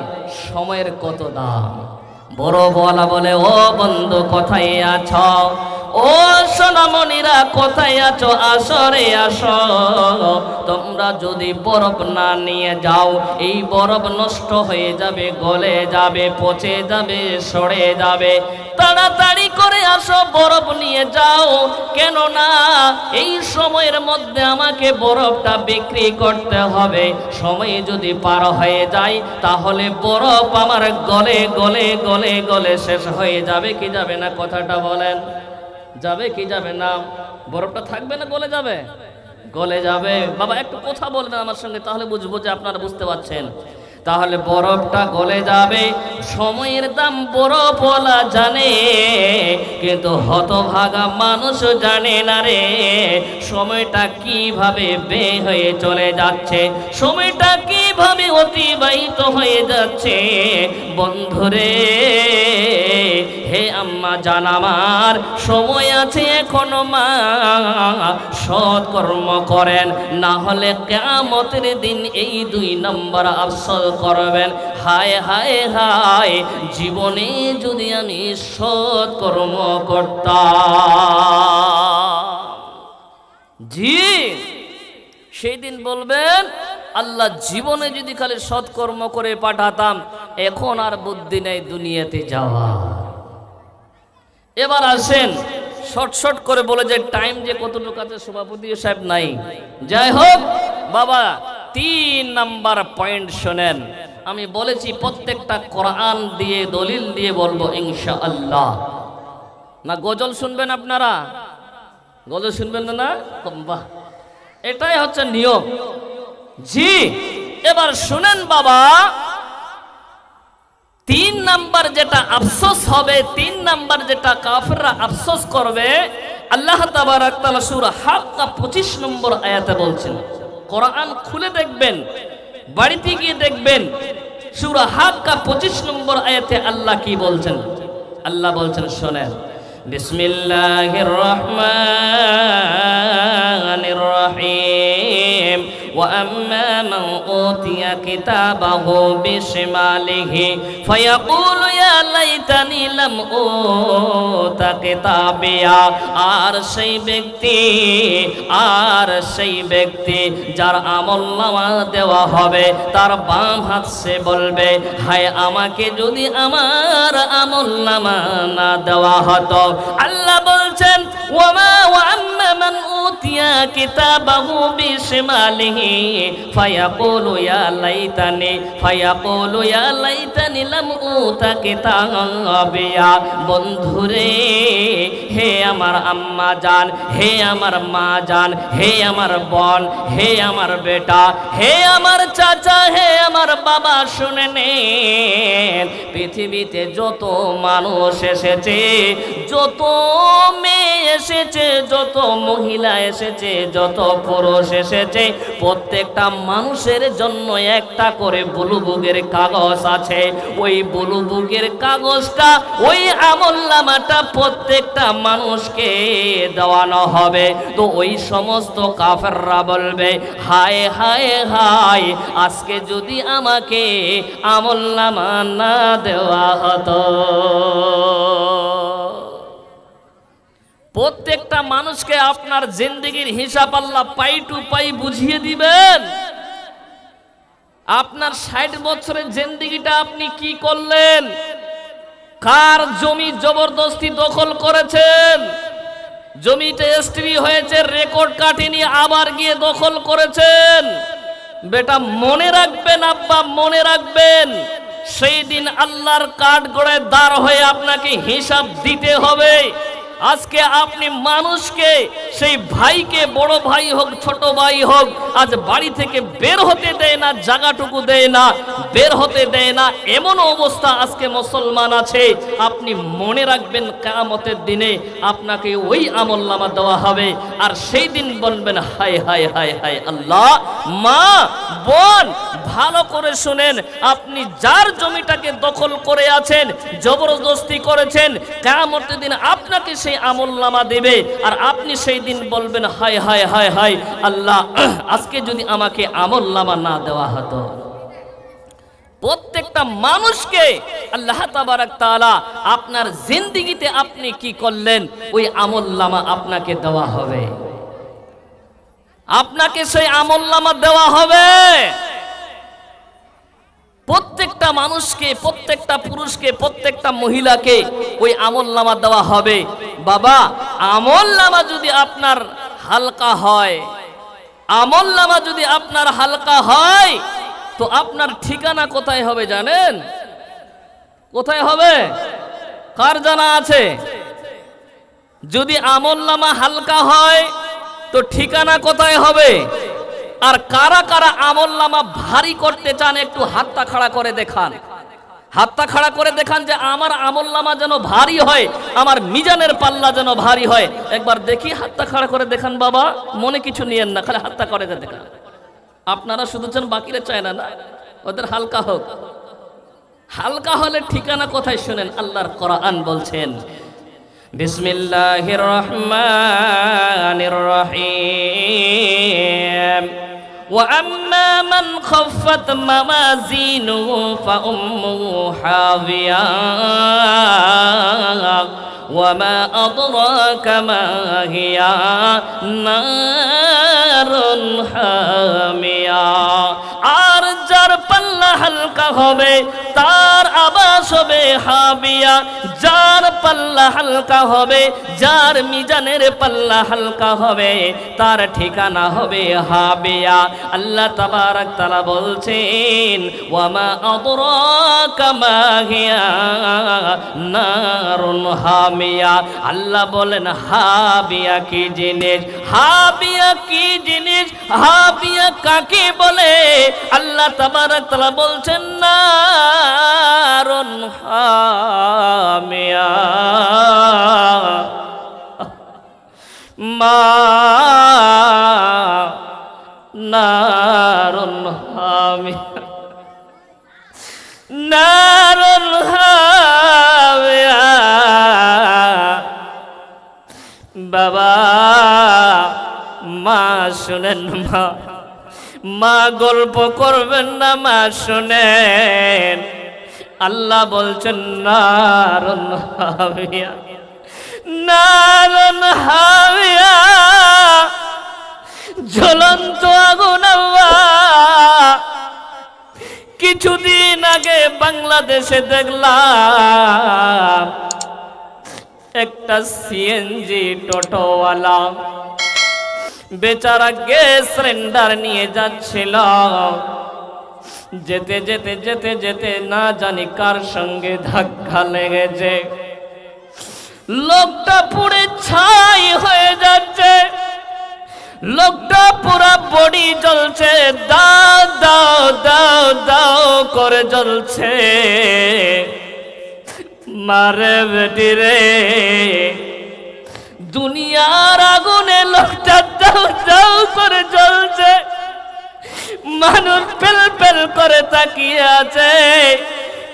সময়ের কত দাম। বরফওয়ালা বলে, ও বন্ধু কোথায় আছো, ও সোনামণিরা কোথায় আছো, আসরে আসো। তোমরা যদি বরফ না নিয়ে যাও এই বরফ নষ্ট হয়ে যাবে, গলে যাবে, পচে যাবে, সরে যাবে। তাড়াতাড়ি করে আসো, বরফ নিয়ে যাও, কেননা এই সময়ের মধ্যে আমাকে বরফটা বিক্রি করতে হবে। সময় যদি পার হয়ে যায় তাহলে বরফ আমার গলে গলে গলে গলে শেষ হয়ে যাবে কি যাবে না? কথাটা বলেন, যাবে কি যাবে না? বরফটা থাকবে না গলে যাবে? গলে যাবে। বাবা একটু কথা বলেন আমার সঙ্গে, তাহলে বুঝবো যে আপনারা বুঝতে পারছেন। তাহলে বরফটা গলে যাবে। সময়ের দাম বরফওয়ালা জানে, কিন্তু হতভাগা মানুষ জানে না রে সময়টা কিভাবে বের হয়ে চলে যাচ্ছে, সময়টা কিভাবে অতিবাহিত হয়ে যাচ্ছে। বন্ধুরে, হে আম্মা জান আমার, সময় আছে এখনো মা, সৎ কর্ম করেন, না হলে কিয়ামতের দিন এই 2 নম্বর আফসোস করবেন। হায় হায় হায়, জীবনে যদি আমি সৎ কর্ম করতাম। জি, সেই দিন বলবেন আল্লাহ জীবনে যদি খালি সৎকর্ম করে পাঠাতাম, এখন আর বুদ্ধি নেই দুনিয়াতে যাওয়া। এবার আসেন শর্ট করে বলে যে টাইম যে কতটুকু আছে সভাপতি সাহেব নাই। যাই হোক বাবা, 3 নাম্বার পয়েন্ট শোনেন। আমি বলেছি প্রত্যেকটা কোরআন দিয়ে দলিল দিয়ে বলবো ইনশাআল্লাহ। না গজল শুনবেন আপনারা? গজল শুনবেন না? বাহ, এটাই হচ্ছে নিয়ম। জি, এবার শুনেন বাবা, 3 নাম্বার যেটা আফসোস হবে, 3 নাম্বার যেটা কাফেররা আফসোস করবে, আল্লাহ তাবারক তাআলা সূরা হাক্কা 25 নম্বর আয়াতে বলছেন। কোরআন খুলে দেখবেন, বাড়িতে গিয়ে দেখবেন, সূরা হাক্কা 25 নম্বর আয়াতে আল্লাহ কি বলছেন। আল্লাহ বলছেন শোনেন, বিসমিল্লাহির রহমানির রহিম ওয়া আম্মা মান উতিয়া কিতাবাহু বিশিমালিহি ফায়াকুলু ইয়া লাইতানি লাম উতা কিতাবিয়া। আর সেই ব্যক্তি যার আমলনামা দেওয়া হবে তার বাম হাত সে বলবে, হায় আমাকে যদি আমার আমলনামা না দেওয়া হতো। আল্লাহ বলছেন ওয়ামা ওয়া আম্মা মান উতিয়া কিতাবাহু বিশিমালিহি ফায়াকুলু ইয়া লাইতানি লাম উতা কিতাবিয়া। বন্ধুরে, হে আমার আম্মা জান, হে আমার মা জান, হে আমার বোন, হে আমার বেটা, হে আমার চাচা, হে আমার বাবা, শুনে নেন, পৃথিবীতে যত মানুষ এসেছে, যত মেয়ে এসেছে, যত মহিলা এসেছে, যত পুরুষ এসেছে, প্রত্যেকটা মানুষের জন্য একটা করে বুলুবুকের কাগজ আছে। ওই বুলুবুকের কাগজটা, ওই আমলনামাটা প্রত্যেকটা মানুষকে দেওয়ানো হবে। তো ওই সমস্ত কাফেররা বলবে, হায় হায় হায়, আজকে যদি আমাকে আমলনামা না দেওয়া হতো। প্রত্যেকটা মানুষকে আপনার জিন্দেগির হিসাব আল্লাহ পাই টু পাই বুঝিয়ে দিবেন। আপনার 60 বছরের জিন্দেগিটা আপনি কি করলেন, কার জমি জবরদস্তি দখল করেছেন, জমিতে রেজিস্ট্রি হয়েছে, রেকর্ড কাটেনি, আবার গিয়ে দখল করেছেন। বেটা মনে রাখবেন, আব্বা মনে রাখবেন, সেই দিন আল্লাহর কাঠগড়ায় দাঁড় হয়ে আপনাকে হিসাব দিতে হবে। আজকে আপনি মানুষকে, সেই ভাইকে, বড় ভাই হোক ছোট ভাই হোক, আজ বাড়ি থেকে বের হতে দেয় না, জায়গাটুকু দেয় না, বের হতে দেয় না, এমন অবস্থা আজকে মুসলমান আছে। আপনি মনে রাখবেন, কিয়ামতের দিনে আপনাকে ওই আমলনামা দেওয়া হবে। আর সেই দিন বলবেন, হায় হায় হায় হায় আল্লাহ। মা বোন, ভালো করে শুনেন, আপনি যার জমিটাকে দখল করে আছেন, জবরদস্তি করেছেন, কিয়ামতের দিন আপনাকে সেই আমলনামা দেবে। আর আপনি সেই দিন বলবেন, হায় হায় হায় হায় আল্লাহ, আজকে যদি আমাকে আমলনামা না দেওয়া হতো। প্রত্যেকটা মানুষকে আল্লাহ তাবারক তাআলা আপনার জিন্দেগিতে আপনি কি করলেন, ওই আমলনামা আপনাকে দেওয়া হবে। আপনাকে সেই আমলনামা দেওয়া হবে। প্রত্যেকটা মানুষকে, প্রত্যেকটা পুরুষকে, প্রত্যেকটা মহিলাকে ওই আমলনামা দেওয়া হবে। বাবা, আমলনামা যদি আপনার হালকা হয়, আমলনামা যদি আপনার হালকা হয়, তো আপনার ঠিকানা কোথায় হবে জানেন? কোথায় হবে? কার জানা আছে? যদি আমলনামা হালকা হয় তো ঠিকানা কোথায় হবে? আর কারা কারা আমলনামা ভারী করতে চান, একটু হাতটা খাড়া করে দেখান। হাতটা খাড়া করে দেখান যে আমার আমলনামা যেন ভারী হয়, আমার মিজানের পাল্লা যেন ভারী হয়। একবার দেখি, হাতটা খাড়া করে দেখান। বাবা, মনে কিছু নিয়েন না, খালি হাতটা করে দেখান। আপনারা শুধু চান, বাকিরা চায় না, না, ওদের হালকা হোক। হালকা হলে ঠিকানা কোথায় শুনেন? আল্লাহর কোরআন বলছেন, বিসমিল্লাহির রহমানির রহিম ওয়া আম্মা মান খাফফাত মাওয়াজিনুহু ফাউম্মুহু হাবিয়া ওয়া মা আদরাকা মা হিয়া নারুন হামিয়া। আর যার পাল্লা হালকা হবে তার আবাস হবে হাবিয়া। যার পাল্লা হালকা হবে, যার মিজানের পাল্লা হালকা হবে, তার ঠিকানা হবে হাবিয়া। আল্লাহ তাবারক তাআলা বলছেন, ওয়া মা আদরাকা মা হিয়া নারুন হামিয়া। আল্লাহ বলেন, হাবিয়া কি জিনিস? হাবিয়া কি জিনিস? হাবিয়া কাকে বলে? আল্লাহ তাবারক তাআলা বলছেন, নারুন হামিয়া মা নারুন হামিয়া নারুন হামিয়া বাবা মা শুনেন, মা মা গল্প করবেন না, মা শুনেন। আল্লাহ বলছেন নারুন হামিয়া, নারুন হামিয়া, জ্বলন্ত আগুন। কিছুদিন আগে বাংলাদেশে দেখলাম একটা সিএনজি টোটোওয়ালা বেচারা গ্যাস সিলিন্ডার নিয়ে যাচ্ছিল, যেতে যেতে যেতে যেতে না জানি কার সঙ্গে ধাক্কা লেগেছে, লোকটা পুড়ে ছাই হয়ে যাচ্ছে, লোকটা পুরা বডি জ্বলছে, দাও দাও দাও দাও করে জ্বলছে। মারে বেটি রে, দুনিয়ার আগুনে লোকটা দাও দাও করে জ্বলছে, মানুষ পেল পেল করে তাকিয়ে আছে,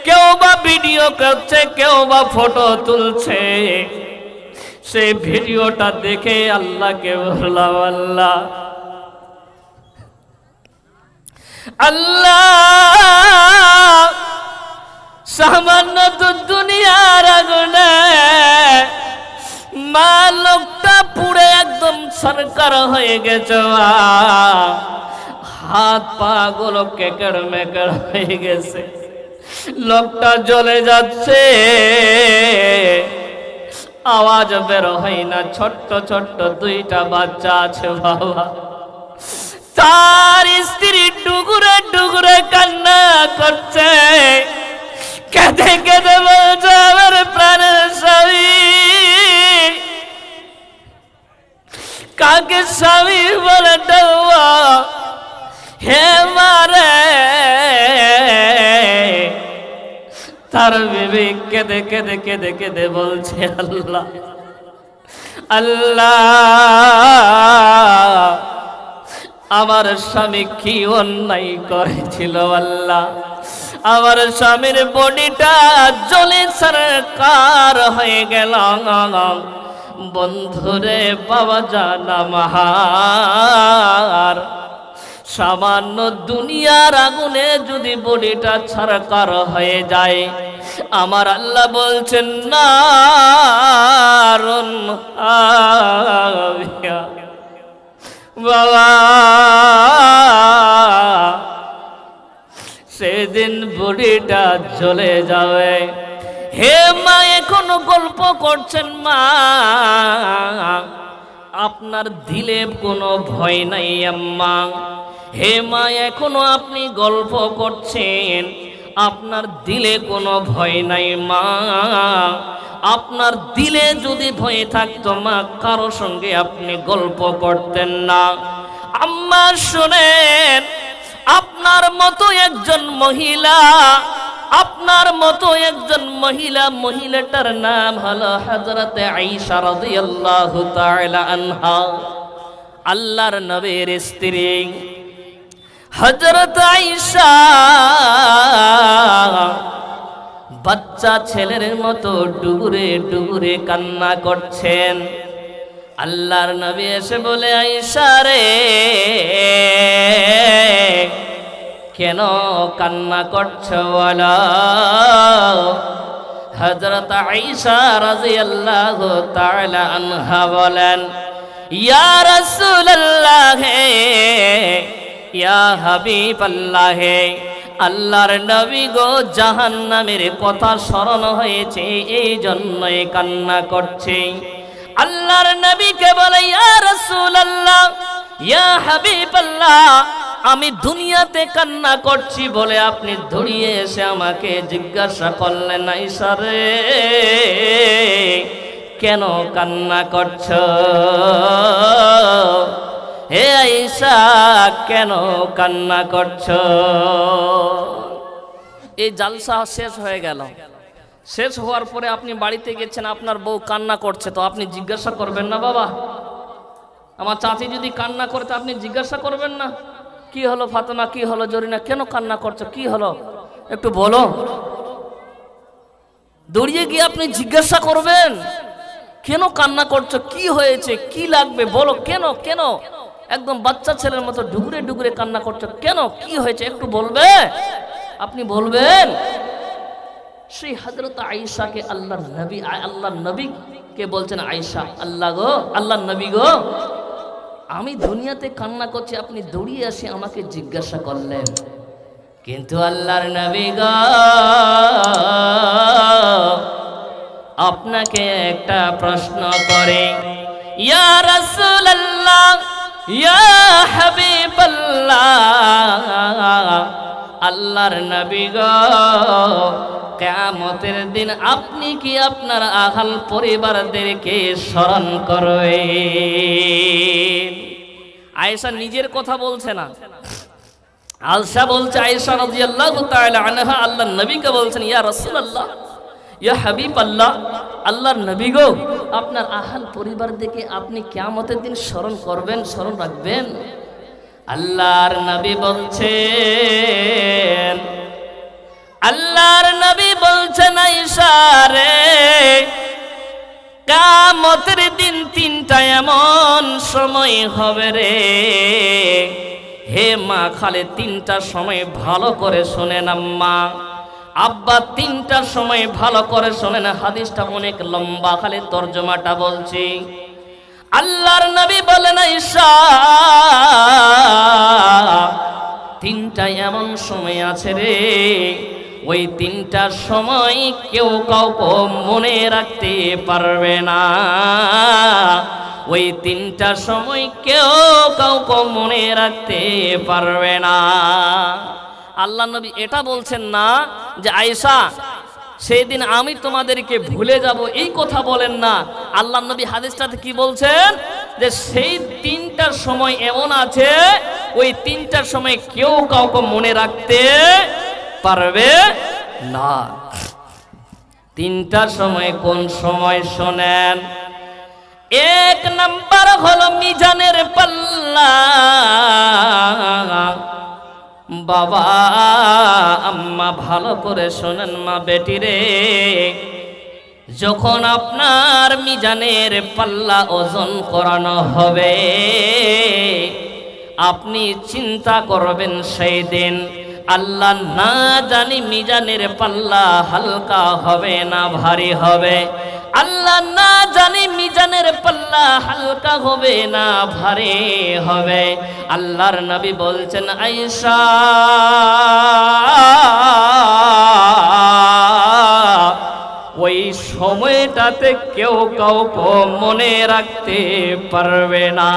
কেউ বা ভিডিও করছে, কেউ বা ফটো তুলছে। সেই ভিডিওটা দেখে আল্লাহকে বললাম, আল্লাহ আল্লাহ, সামান্য তো দুনিয়ার আগুনে মা লোকটা পুড়ে একদম সরকার হয়ে গেছে, হাত পা গুলো কেকড় মেকড় হয়ে গেছে, লোকটা জ্বলে যাচ্ছে, আওয়াজ বের হয় না। ছোট্ট ছোট্ট দুইটা বাচ্চা আছে বাবা, তার স্ত্রী ডুগুরে ডুগুরে কান্না করছে, কেঁদে কেঁদে বলছে আমার প্রাণের স্বামী। কাকে স্বামী বলে ডাকবো, হে মারে। তার বিবি কেঁদে কেঁদে কেঁদে কেঁদে বলছে, আল্লাহ আল্লাহ, আমার স্বামী কি অন্যায় করেছিল, আল্লাহ আমার স্বামীর বডিটা জ্বলে সরকার হয়ে গেল। বন্ধুরে বাবা জানা মাহার, সামান্য দুনিয়ার আগুনে যদি বডিটা ছারকার হয়ে যায়, আমার আল্লাহ বলছেন নারুন হামিয়া। বাবা সেদিন বডিটা চলে যাবে। হে মা, এখনো গল্প করছেন মা, আপনার দিলে কোনো ভয় নাই আম্মা। হে মা, এখনো আপনি গল্প করছেন, আপনার দিলে কোনো ভয় নাই মা। আপনার দিলে যদি ভয় থাকতো মা, কারো সঙ্গে আপনি গল্প করতেন না। আম্মা শুনেন, আপনার মতো একজন মহিলা, আপনার মতো একজন মহিলা, মহিলাটার নাম হলো হযরতে আয়েশা রাদিয়াল্লাহু তাআলা আনহা, আল্লাহর নবীর স্ত্রী। হযরত আয়েশা বাচ্চা ছেলের মতো ডুগুরে ডুগুরে কান্না করছেন। আল্লাহর নবী এসে বলে, আয়েশা রে, কেন কান্না করছো বলো? হযরত আয়েশা রাদিয়াল্লাহু তাআলা আনহা বলেন, ইয়া রাসূলুল্লাহ, ইয়া হাবিবাল্লাহ, আল্লাহর নবী গো, জাহান্নামের কথা স্মরণ হয়েছে, এই জন্যই কান্না করছে। আল্লাহর নবীকে বলে, ইয়া রাসূলুল্লাহ, ইয়া হাবিবাল্লাহ, আমি দুনিয়াতে কান্না করছি বলে আপনি দৌড়িয়ে এসে আমাকে জিজ্ঞাসা করলেন, আয়েশা রে কেন কান্না করছো? হে আয়েশা, কেন কান্না করছো? এই জালসা শেষ হয়ে গেল। শেষ হওয়ার পরে আপনি বাড়িতে গেছেন, আপনার বউ কান্না করছে, তো আপনি জিজ্ঞাসা করবেন না, বাবা আমার চাচি যদি কান্না করে, তো আপনি জিজ্ঞাসা করবেন না, কি হলো ফাতেমা, কি হলো জরিনা, কেন কান্না করছো, কি হলো একটু বলো? দৌড়িয়ে গিয়ে আপনি জিজ্ঞাসা করবেন, কেন কান্না করছো, কি হয়েছে, কি লাগবে বলো, কেন কেন একদম বাচ্চা ছেলের মতো ডুগরে ডুগরে কান্না করছো কেন, কি হয়েছে একটু বলবে? আপনি বলবেন। সেই হযরত আয়েশাকে আল্লাহর নবীকে বলছেন, আয়েশা, আল্লাহ গো, আল্লাহর নবী গো, আমি দুনিয়াতে কান্না করছি, আপনি দৌড়িয়ে এসে আমাকে জিজ্ঞাসা করলেন। কিন্তু আল্লাহর নবী গো, আপনাকে একটা প্রশ্ন করে, ইয়া রাসূলুল্লাহ, ইয়া হাবিবাল্লাহ, আল্লাহর নবী গো, কিয়ামতের দিন আপনি কি আপনার আহল পরিবারদেরকে স্মরণ করবেন? আয়েশা নিজের কথা বলছে না, আয়েশা বলছে, আয়েশা রাদিয়াল্লাহু তাআলা আনহা আল্লাহর নবীকে বলছেন, ইয়া রাসূলুল্লাহ, ইয়া হাবিবাল্লাহ, আল্লাহর নবী গো, আপনার আহল পরিবারদেরকে আপনি কিয়ামতের দিন স্মরণ করবেন, স্মরণ রাখবেন? আল্লাহর নবী বলছেন, আল্লাহর নবী বলছেন, আয়েশা রে, কিয়ামতের দিন তিনটা এমন সময় হবে রে, হে মা, খালি তিনটা সময় ভালো করে শোনেন আম্মা, আব্বা, তিনটার সময় ভালো করে শোনেন। হাদিসটা অনেক লম্বা, খালি তরজমাটা বলছি। আল্লাহর নবী বলেন, আয়েশা, তিনটা এমন সময় আছে রে, ওই তিনটার সময় কেউ কাউকে মনে রাখতে পারবে না, ওই তিনটার সময় কেউ কাউকে মনে রাখতে পারবে না। আল্লাহ নবী এটা বলছেন না যে আয়েশা, সেই দিন আমি তোমাদেরকে ভুলে যাব, এই কথা বলেন না। আল্লাহ নবী হাদিসটাতে কি বলছেন, যে সেই তিনটার সময় এমন আছে, ওই তিনটার সময় কেউ কাউকে মনে রাখতে পারবে না। তিনটার সময় কোন সময় শোনেন? এক নাম্বার হলো মিজানের পাল্লা। বাবা আম্মা ভালো করে শোনেন, মা বেটি রে, যখন আপনার মিজানের পাল্লা ওজন করানো হবে, আপনি চিন্তা করবেন সেই দিন আল্লাহ না জানি মিজানের পাল্লা হালকা হবে না ভারী হবে, আল্লাহ না জানি মিজানের পাল্লা হালকা হবে না ভারী হবে। আল্লাহর নবী বলছেন, আয়েশা, ওই সময়টাতে কেউ কাউকে মনে রাখতে পারবে না।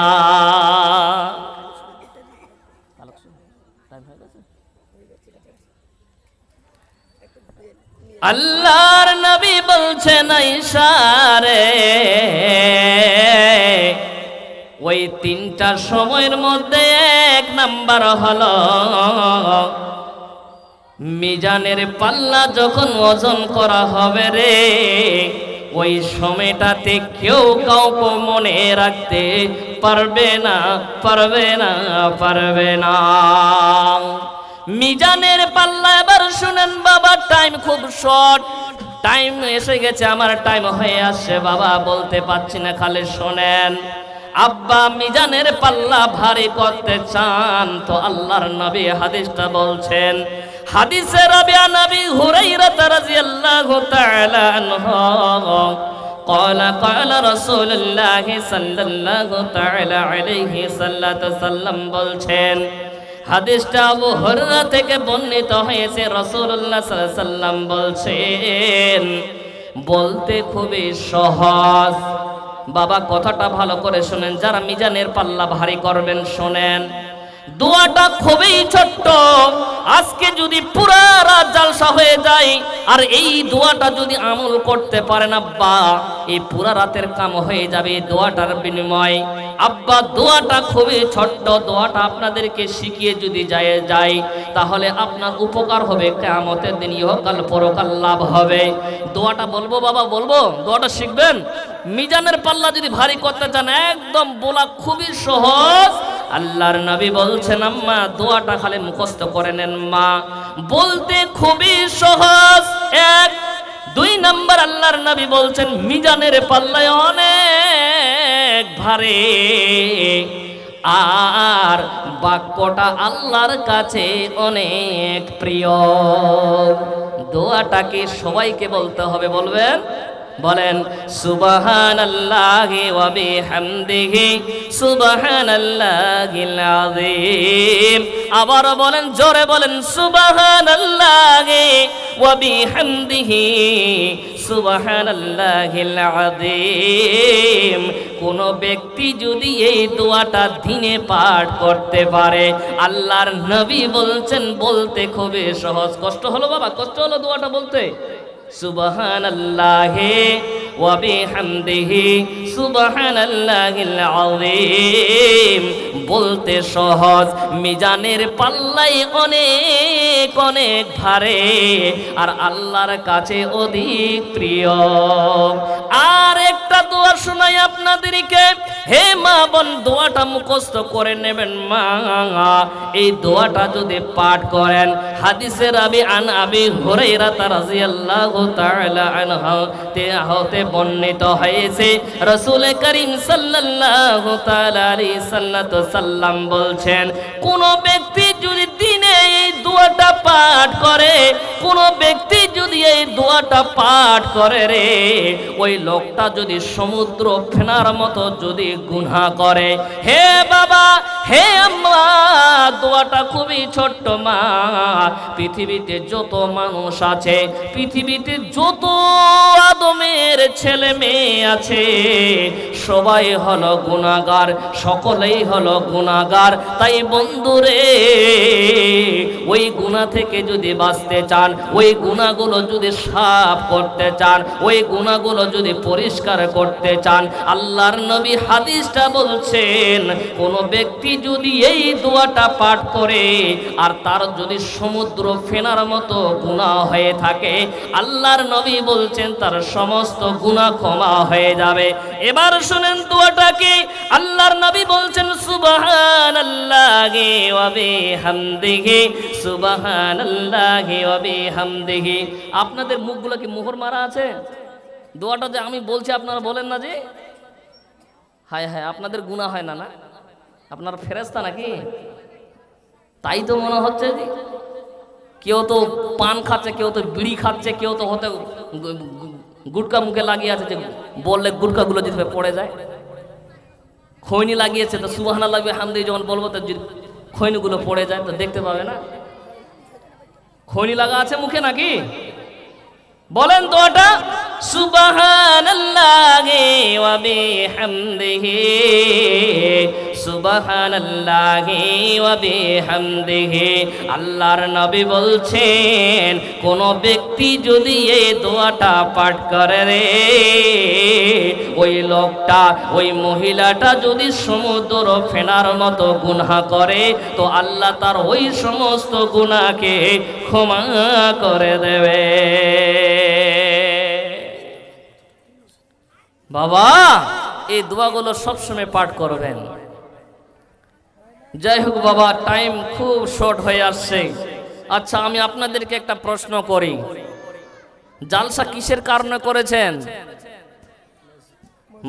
আল্লাহর নবী বলছেন, আয়েশা রে, ওই তিনটা সময়ের মধ্যে এক নাম্বার হলো মিজানের পাল্লা যখন ওজন করা হবে রে, ওই সময়টাতে কেউ কাউকে মনে রাখতে পারবে না, পারবে না, পারবে না। মিজানের পাল্লা, এবার শুনেন বাবা, টাইম খুব শর্ট, টাইম এসে গেছে, আমার টাইম হয়ে আসছে বাবা, বলতে পারছি না, খালি শোনেন। আব্বা মিজানের পাল্লা ভারী করতে চান তো আল্লাহর নবী হাদিসটা বলছেন, হাদিসে রাবিয়া নবী হুরায়রা রাদিয়াল্লাহু তাআলা আনহু قال قال رسول الله صلى الله تعالى عليه وسلم বলছেন, হাদিসটা আবু হুরায়রা থেকে বর্ণিত হয়েছে, রাসূলুল্লাহ সাল্লাল্লাহু আলাইহি ওয়াসাল্লাম বলছেন, বলতে খুবই সহজ। বাবা কথাটা ভালো করে শুনেন, যারা মিজানের পাল্লা ভারী করবেন শোনেন, দোয়াটা খুবই ছোট্ট। আজকে যদি পুরা রাত জালসা হয়ে যায় আর এই দোয়াটা যদি আমল করতে পারেন আব্বা, এই পুরা রাতের কাম হয়ে যাবে এই দোয়াটার বিনিময়। আব্বা দোয়াটা খুবই ছোট্ট, দোয়াটা আপনাদেরকে শিখিয়ে যদি যায় তাহলে আপনার উপকার হবে, কিয়ামতের দিন ইহকাল পরকাল লাভ হবে। দোয়াটা বলবো বাবা, বলবো, দোয়াটা শিখবেন। মিজানের পাল্লা যদি ভারী করতে চান একদম বলা খুবই সহজ। আল্লাহর নবী বলছেন, আম্মা দোয়াটা খালি মুখস্থ করে নেন মা, বলতে খুবই সহজ। এক, দুই নাম্বার আল্লাহর নবী বলছেন মিজানের পাল্লায় অনেক ভারী, আর বাক্যটা আল্লাহর কাছে অনেক প্রিয়। দোয়াটাকে সবাইকে বলতে হবে, বলবেন? বলেন সুবহানাল্লাহি ওয়া বিহামদিহি সুবহানাল্লাহিল আযীম। আবার বলেন, জোরে বলেন সুবহানাল্লাহি ওয়া বিহামদিহি সুবহানাল্লাহিল আযীম। কোন ব্যক্তি যদি এই দোয়াটা দিনে পাঠ করতে পারে, আল্লাহর নবী বলছেন বলতে খুবই সহজ। কষ্ট হলো বাবা, কষ্ট হলো দোয়াটা বলতে? সুবহানাল্লাহি ওয়া বিহামদিহি সুবহানাল্লাহিল আযীম বলতে সহজ, মিজানের পাল্লায় অনেক অনেক ভারী, আর আল্লাহর কাছে অধিক প্রিয়। আর একটা দোয়া শোনাই আপনাদেরকে, হে মা বোন, দোয়াটা মুখস্থ করে নেবেন মা। এই দোয়াটা যদি পাঠ করেন, হাদিসে রাবি আন আবি হুরায়রা রাদিয়াল্লাহু তাআলা আনহু হতে বর্ণিত হয়েছে, রাসূল করিম সাল্লাল্লাহু তাআলা আলাইহি সাল্লাম বলছেন, কোন ব্যক্তি যদি দিনে এই দোয়াটা পাঠ করে, কোন ব্যক্তি যদি এই দোয়াটা পাঠ করে রে, ওই লোকটা যদি সমুদ্র ফেনার মতো যদি গুনাহ করে, হে বাবা, হে আম্মা, দোয়াটা খুবই ছোট্ট মা। পৃথিবীতে যত মানুষ আছে, পৃথিবীতে যত আদমের ছেলে মেয়ে আছে, সবাই হলো গুনাহগার, সকলেই হলো গুনাহগার। তাই বন্ধুরে, ওই গুনাহ থেকে যদি বাঁচতে চান, ওই গুনাহগুলো যদি সাফ করতে চান, ওই গুনাহগুলো যদি পরিষ্কার করতে চান, আল্লাহর নবী হাদিসটা বলছেন, কোন ব্যক্তি যদি এই দোয়াটা পাঠ করে, আর তার যদি সমুদ্র ফেনার মতো গুনাহ হয়ে থাকে, আল্লাহর নবী বলছেন তার সমস্ত গুনাহ ক্ষমা হয়ে যাবে। এবার শুনেন দোয়াটা কি, আল্লাহর নবী বলছেন সুবহানাল্লাহি ওয়া বিহামদিহি সুবহানাল্লাহি ওয়া বিহামদিহি। আপনাদের মুখগুলো কি মোহর মারা আছে? দোয়াটা যে আমি বলছি আপনারা বলেন না যে হায় হায়, আপনাদের গুনাহ হয় না? না, আপনার ফেরেশতা নাকি? তাই তো মনে হচ্ছে যে কেউ তো পান খাচ্ছে, কেউ তো বিড়ি খাচ্ছে, কেউ তো হতে গুটকা মুখে লাগিয়ে আছে, যে বললে গুটকাগুলো যদি পড়ে যায়। খৈনি লাগিয়েছে, তো সুবহানাল্লাহি ওয়া বিহামদিহি যখন বলবো তো খৈনিগুলো পড়ে যায়, তো দেখতে পাবে না? খৈনি লাগা আছে মুখে নাকি? বলেন দোয়াটা সুবহানাল্লাহি ওয়া বিহামদিহি সুবহানাল্লাহি ওয়া বিহামদিহি। আল্লাহর নবী বলছেন, কোন ব্যক্তি যদি এই দোয়াটা পাঠ করে রে, ওই লোকটা, ওই মহিলাটা যদি সমুদ্র ফেনার মতো গুনাহ করে, তো আল্লাহ তার ওই সমস্ত গুনাহকে ক্ষমা করে দেবে। বাবা, এই দোয়াগুলো সবসময় পাঠ করবেন। যাই হোক বাবা, টাইম খুব শর্ট হয়ে আসছে। আচ্ছা, আমি আপনাদেরকে একটা প্রশ্ন করি, জালসা কিসের কারণে করেছেন?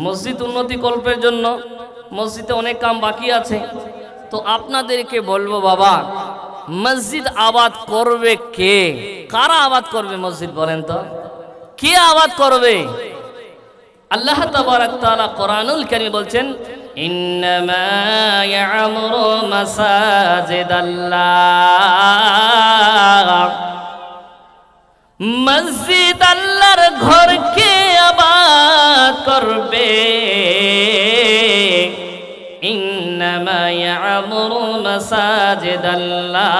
মসজিদ উন্নতি কল্পের জন্য। মসজিদে অনেক কাম বাকি আছে, তো আপনাদেরকে বলবো বাবা, মসজিদ আবাদ করবে কে? কারা আবাদ করবে মসজিদ বলেন তো? কে আবাদ করবে? আল্লাহ তাবারাক তাআলা কোরআনুল কারীমে বলছেন, ইন্নামা ইয়ামুরু মাসাজিদাল্লাহ, মসজিদ আল্লাহর ঘরকে আবাদ করবে। ইন্নামা ইয়ামুরু মাসাজিদাল্লাহ,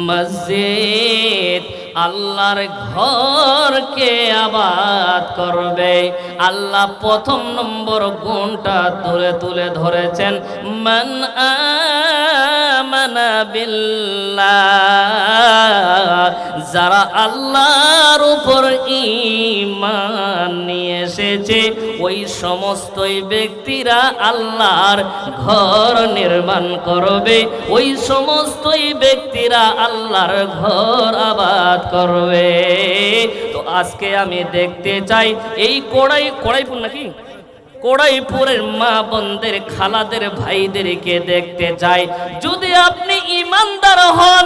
মসজিদ আল্লাহর ঘরকে আবাদ করবে। আল্লাহ প্রথম নম্বর গুণটা তুলে তুলে ধরেছেন, মান আমানা বিল্লাহ, যারা আল্লাহর উপর ঈমান নিয়ে এসেছে ওই সমস্তই ব্যক্তিরা আল্লাহর ঘর নির্মাণ করবে, ওই সমস্তই ব্যক্তিরা আল্লাহর ঘর আবাদ করবে। তো আজকে আমি দেখতে চাই এই কোড়াইপুর নাকি কোড়াইপুরের মা বোনদের, খালাদের, ভাইদেরকে দেখতে চাই। যদি আপনি ইমানদার হন,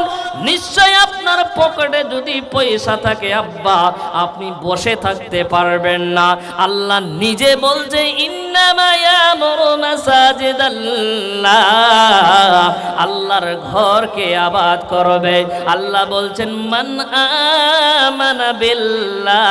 নিশ্চয় আপনার পকেটে যদি পয়সা থাকে আব্বা, আপনি বসে থাকতে পারবেন না। আল্লাহ নিজে বলছে ইন্নামা ইয়ামুরু মাসাজিদাল্লাহ, আল্লাহর ঘরকে আবাদ করবে। আল্লাহ বলছেন মান আমানা বিল্লাহ,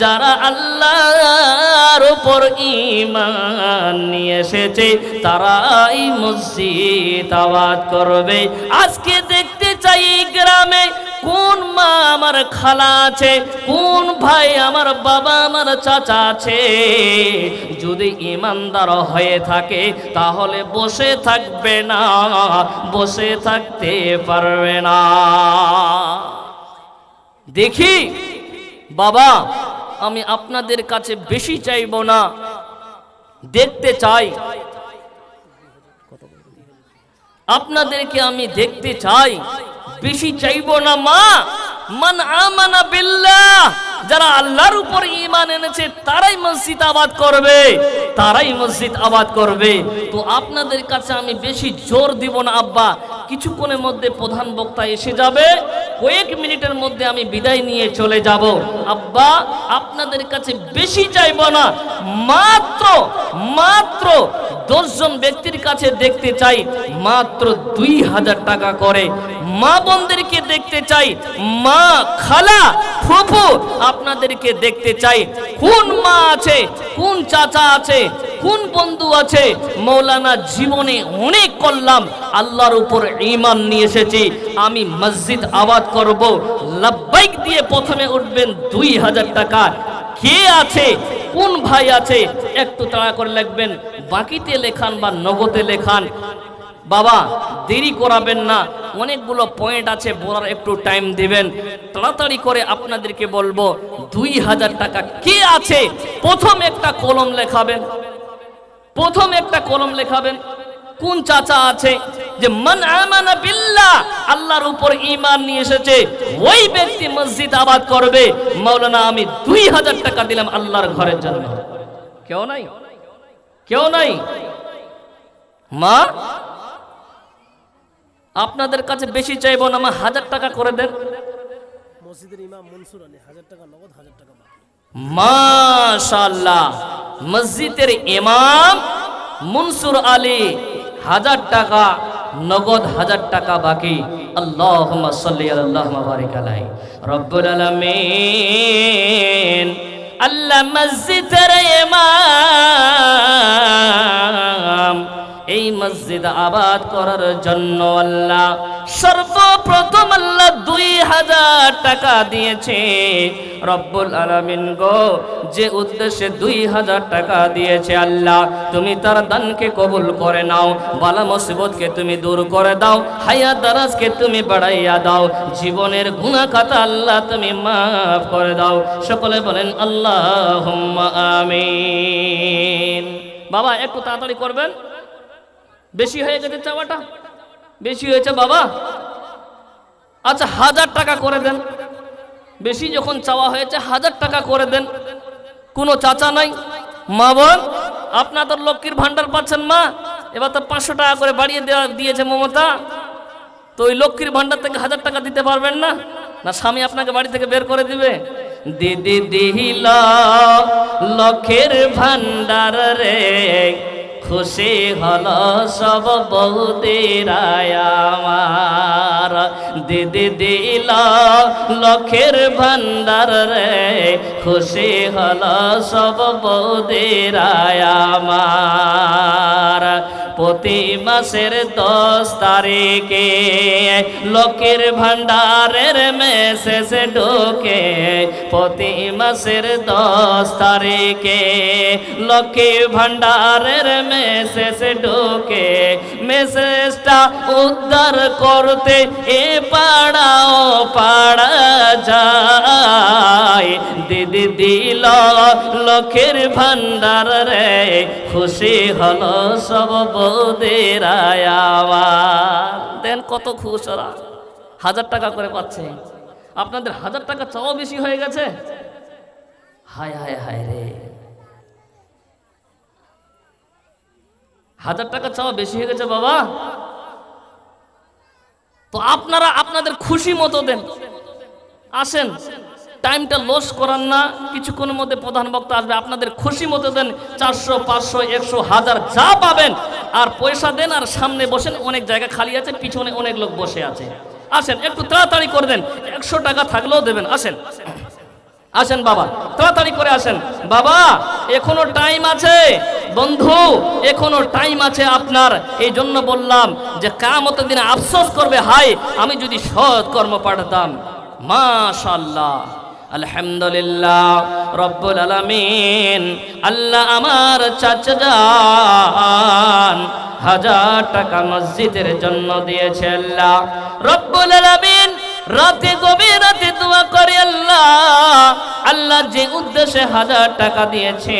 যারা আল্লাহর উপর ঈমান নিয়ে এসেছে তারাই মসজিদ আবাদ করবে। আজকে দেখতে চাই এই গ্রামে কোন মা আমার খালা আছে, কোন ভাই আমার বাবা আমার চাচা আছে, যদি ইমানদার হয়ে থাকে তাহলে বসে থাকবে না, বসে থাকতে পারবে না। দেখি বাবা, আমি আপনাদের কাছে বেশি চাইব না, দেখতে চাই আপনাদেরকে, আমি দেখতে চাই, বেশি চাইব না। মা মান আমানা বিল্লাহ, যারা আল্লাহর উপর ঈমান এনেছে তারাই মসজিদ আবাদ করবে, তারাই মসজিদ আবাদ করবে। তো আপনাদের কাছে আমি বেশি জোর দিব না আব্বা, কিছুক্ষণের মধ্যে প্রধান বক্তা এসে যাবে, কয়েক মিনিটের মধ্যে আমি বিদায় নিয়ে চলে যাব। আব্বা আপনাদের কাছে বেশি চাইব না, মাত্র 10 জন ব্যক্তির কাছে দেখতে চাই, মাত্র 2000 টাকা করে। মা বোনদেরকে দেখতে চাই, মা খালা ফুফু আপনাদেরকে দেখতে চাই। কোন মা আছে, কোন চাচা আছে, কোন বন্ধু আছে, মৌলানা জীবনে অনেক করলাম, আল্লাহর উপর ঈমান নিয়ে এসেছি, আমি মসজিদ আবাদ করব, লাব্বাইক দিয়ে প্রথমে উঠবেন 2000 টাকা। কে আছে, কোন ভাই আছে, একটু তাড়া করে লিখবেন, বাকিতে লেখান বা নগদে লেখান। বাবা দেরি করাবেন না, অনেকগুলো পয়েন্ট আছে বলার, একটু টাইম দিবেন। তাড়াতাড়ি করে আপনাদেরকে বলবো 2000 টাকা কে আছে, প্রথম একটা কলম লেখাবেন, প্রথম একটা কলম লেখাবেন। কোন চাচা আছে যে মান আমানা বিল্লাহ, আল্লাহর উপর ঈমান নিয়ে এসেছে, ওই ব্যক্তি মসজিদ আবাদ করবে। মাওলানা আমি 2000 টাকা দিলাম আল্লাহর ঘরের জন্য। কেউ নাই, কেউ নাই। মা আপনাদের কাছে বেশি চাইব না, মা 1000 টাকা করে দেন। মসজিদের ইমাম মনসুর আলী 1000 টাকা নগদ, 1000 টাকা বাকি। মাশাআল্লাহ, মসজিদের ইমাম মনসুর আলী 1000 টাকা নগদ, 1000 টাকা বাকি। আল্লাহুম্মা সাল্লি আল্লাহুম্মা বারিক আলাইহি। রব্বুল আলামিন আল্লাহ মসজিদের ইমাম এই মসজিদ আবাদ করার জন্য আল্লাহ সর্বপ্রথম আল্লাহ 2000 টাকা দিয়েছে। রব্বুল আলামিন গো, যে উদ্দেশ্যে 2000 টাকা দিয়েছে আল্লাহ, তুমি তার দানকে কবুল করে নাও, বালা মুসিবতকে তুমি দূর করে দাও, হায়াত দারাজকে তুমি বাড়াইয়া দাও, জীবনের গুনাহ খাতা আল্লাহ তুমি মাফ করে দাও। সকলে বলেন আল্লাহুম্মা আমিন। বাবা একটু তাড়াতাড়ি করবেন, বেশি হয়ে গেছে চাওয়াটা, বেশি হয়েছে বাবা। আচ্ছা 1000 টাকা করে দেন, বেশি যখন চাওয়া হয়েছে 1000 টাকা করে দেন। কোনো চাচা নাই, মা বোন আপনাদের লক্ষ্মীর ভান্ডার পাচ্ছেন, মা এবার তো 500 টাকা করে বাড়িয়ে দিয়েছে মমতা, তো ওই লক্ষ্মীর ভান্ডার থেকে 1000 টাকা দিতে পারবেন না? না স্বামী আপনাকে বাড়ি থেকে বের করে দিবে? দিদি দিহিল লক্ষ্মীর ভান্ডার রে, খুশি হলো সব বৌদিরা আমার, দিদি দিল লক্ষ্মীর ভান্ডার রে, খুশি হলো সব বৌদিরা আমার। প্রতি মাসের 10 তারিখে লক্ষ্মীর ভান্ডারের মেসেজ ঢোকে প্রতি মাসের 10 তারিখে লক্ষ্মীর ভান্ডারের মেসেজ ঢোকে মেসেজটা উদ্ধার করতে এ পাড়াও পাড়া যায় দিদি দিল লক্ষ্মীর ভান্ডার রে খুশি হলো সব বৌদের আবার দেন কত খুশ ওরা 1000 টাকা করে পাচ্ছে আপনাদের 1000 টাকা চাও বেশি হয়ে গেছে হায় হায় হায় রে 1000 টাকা চাও বেশি হয়ে গেছে বাবা তো আপনারা আপনাদের খুশি মতো দেন আসেন টাইমটা লস করান না কিছুক্ষণের মধ্যে প্রধান বক্তা আসবে আপনাদের খুশি মতো দেন 400 500 100 1000 যা পাবেন আর পয়সা দেন আর সামনে বসেন অনেক জায়গা খালি আছে পিছনে অনেক লোক বসে আছে আসেন একটু তাড়াতাড়ি করে দেন 100 টাকা থাকলেও দেবেন আসেন আসেন বাবা তাড়াতাড়ি করে আসেন বাবা এখনো টাইম আছে বন্ধু এখনো টাইম আছে আপনার এই জন্য বললাম যে কিয়ামতের দিনে আফসোস করবে হায় আমি যদি সৎ কর্ম পাঠাতাম মাশাআল্লাহ আলহামদুলিল্লাহ রব্বুল আলামিন আল্লাহ আমার চাচা জান 1000 টাকা মসজিদের জন্য দিয়েছে আল্লাহ রব্বুল আলামিন রাতে গভীর রাতে দোয়া করে আল্লাহ আল্লাহ যে উদ্দেশ্যে 1000 টাকা দিয়েছে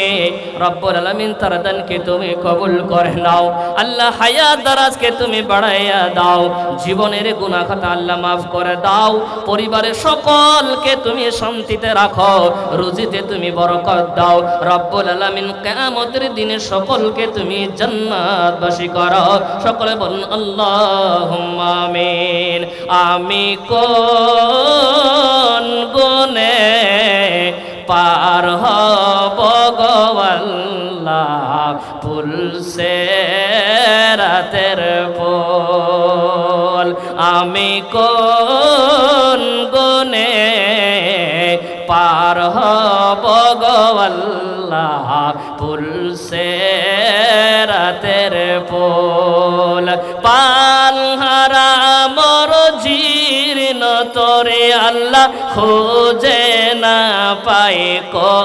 রব্বুল আলামিন তার দানকে তুমি কবুল করে নাও আল্লাহ হায়াত দারাজকে তুমি বাড়াইয়া দাও জীবনের গুনাহ খাতা আল্লাহ মাফ করে দাও পরিবারের সকলকে তুমি শান্তিতে রাখো রুজিতে তুমি বরকত দাও রব্বুল আলামিন কিয়ামতের দিনে সকলকে তুমি জান্নাতবাসী করো সকলে বলুন আল্লাহুম্মা আমিন আমি কোন গুনে পার হব গো আল্লাহ পুলসে রাতের পোল আমি কোন গুনে পার হব গো আল্লাহ পুলসে রাতের পোল পালহারা মর জীর্ণ তোরে আল্লাহ খোঁজে না পাই কল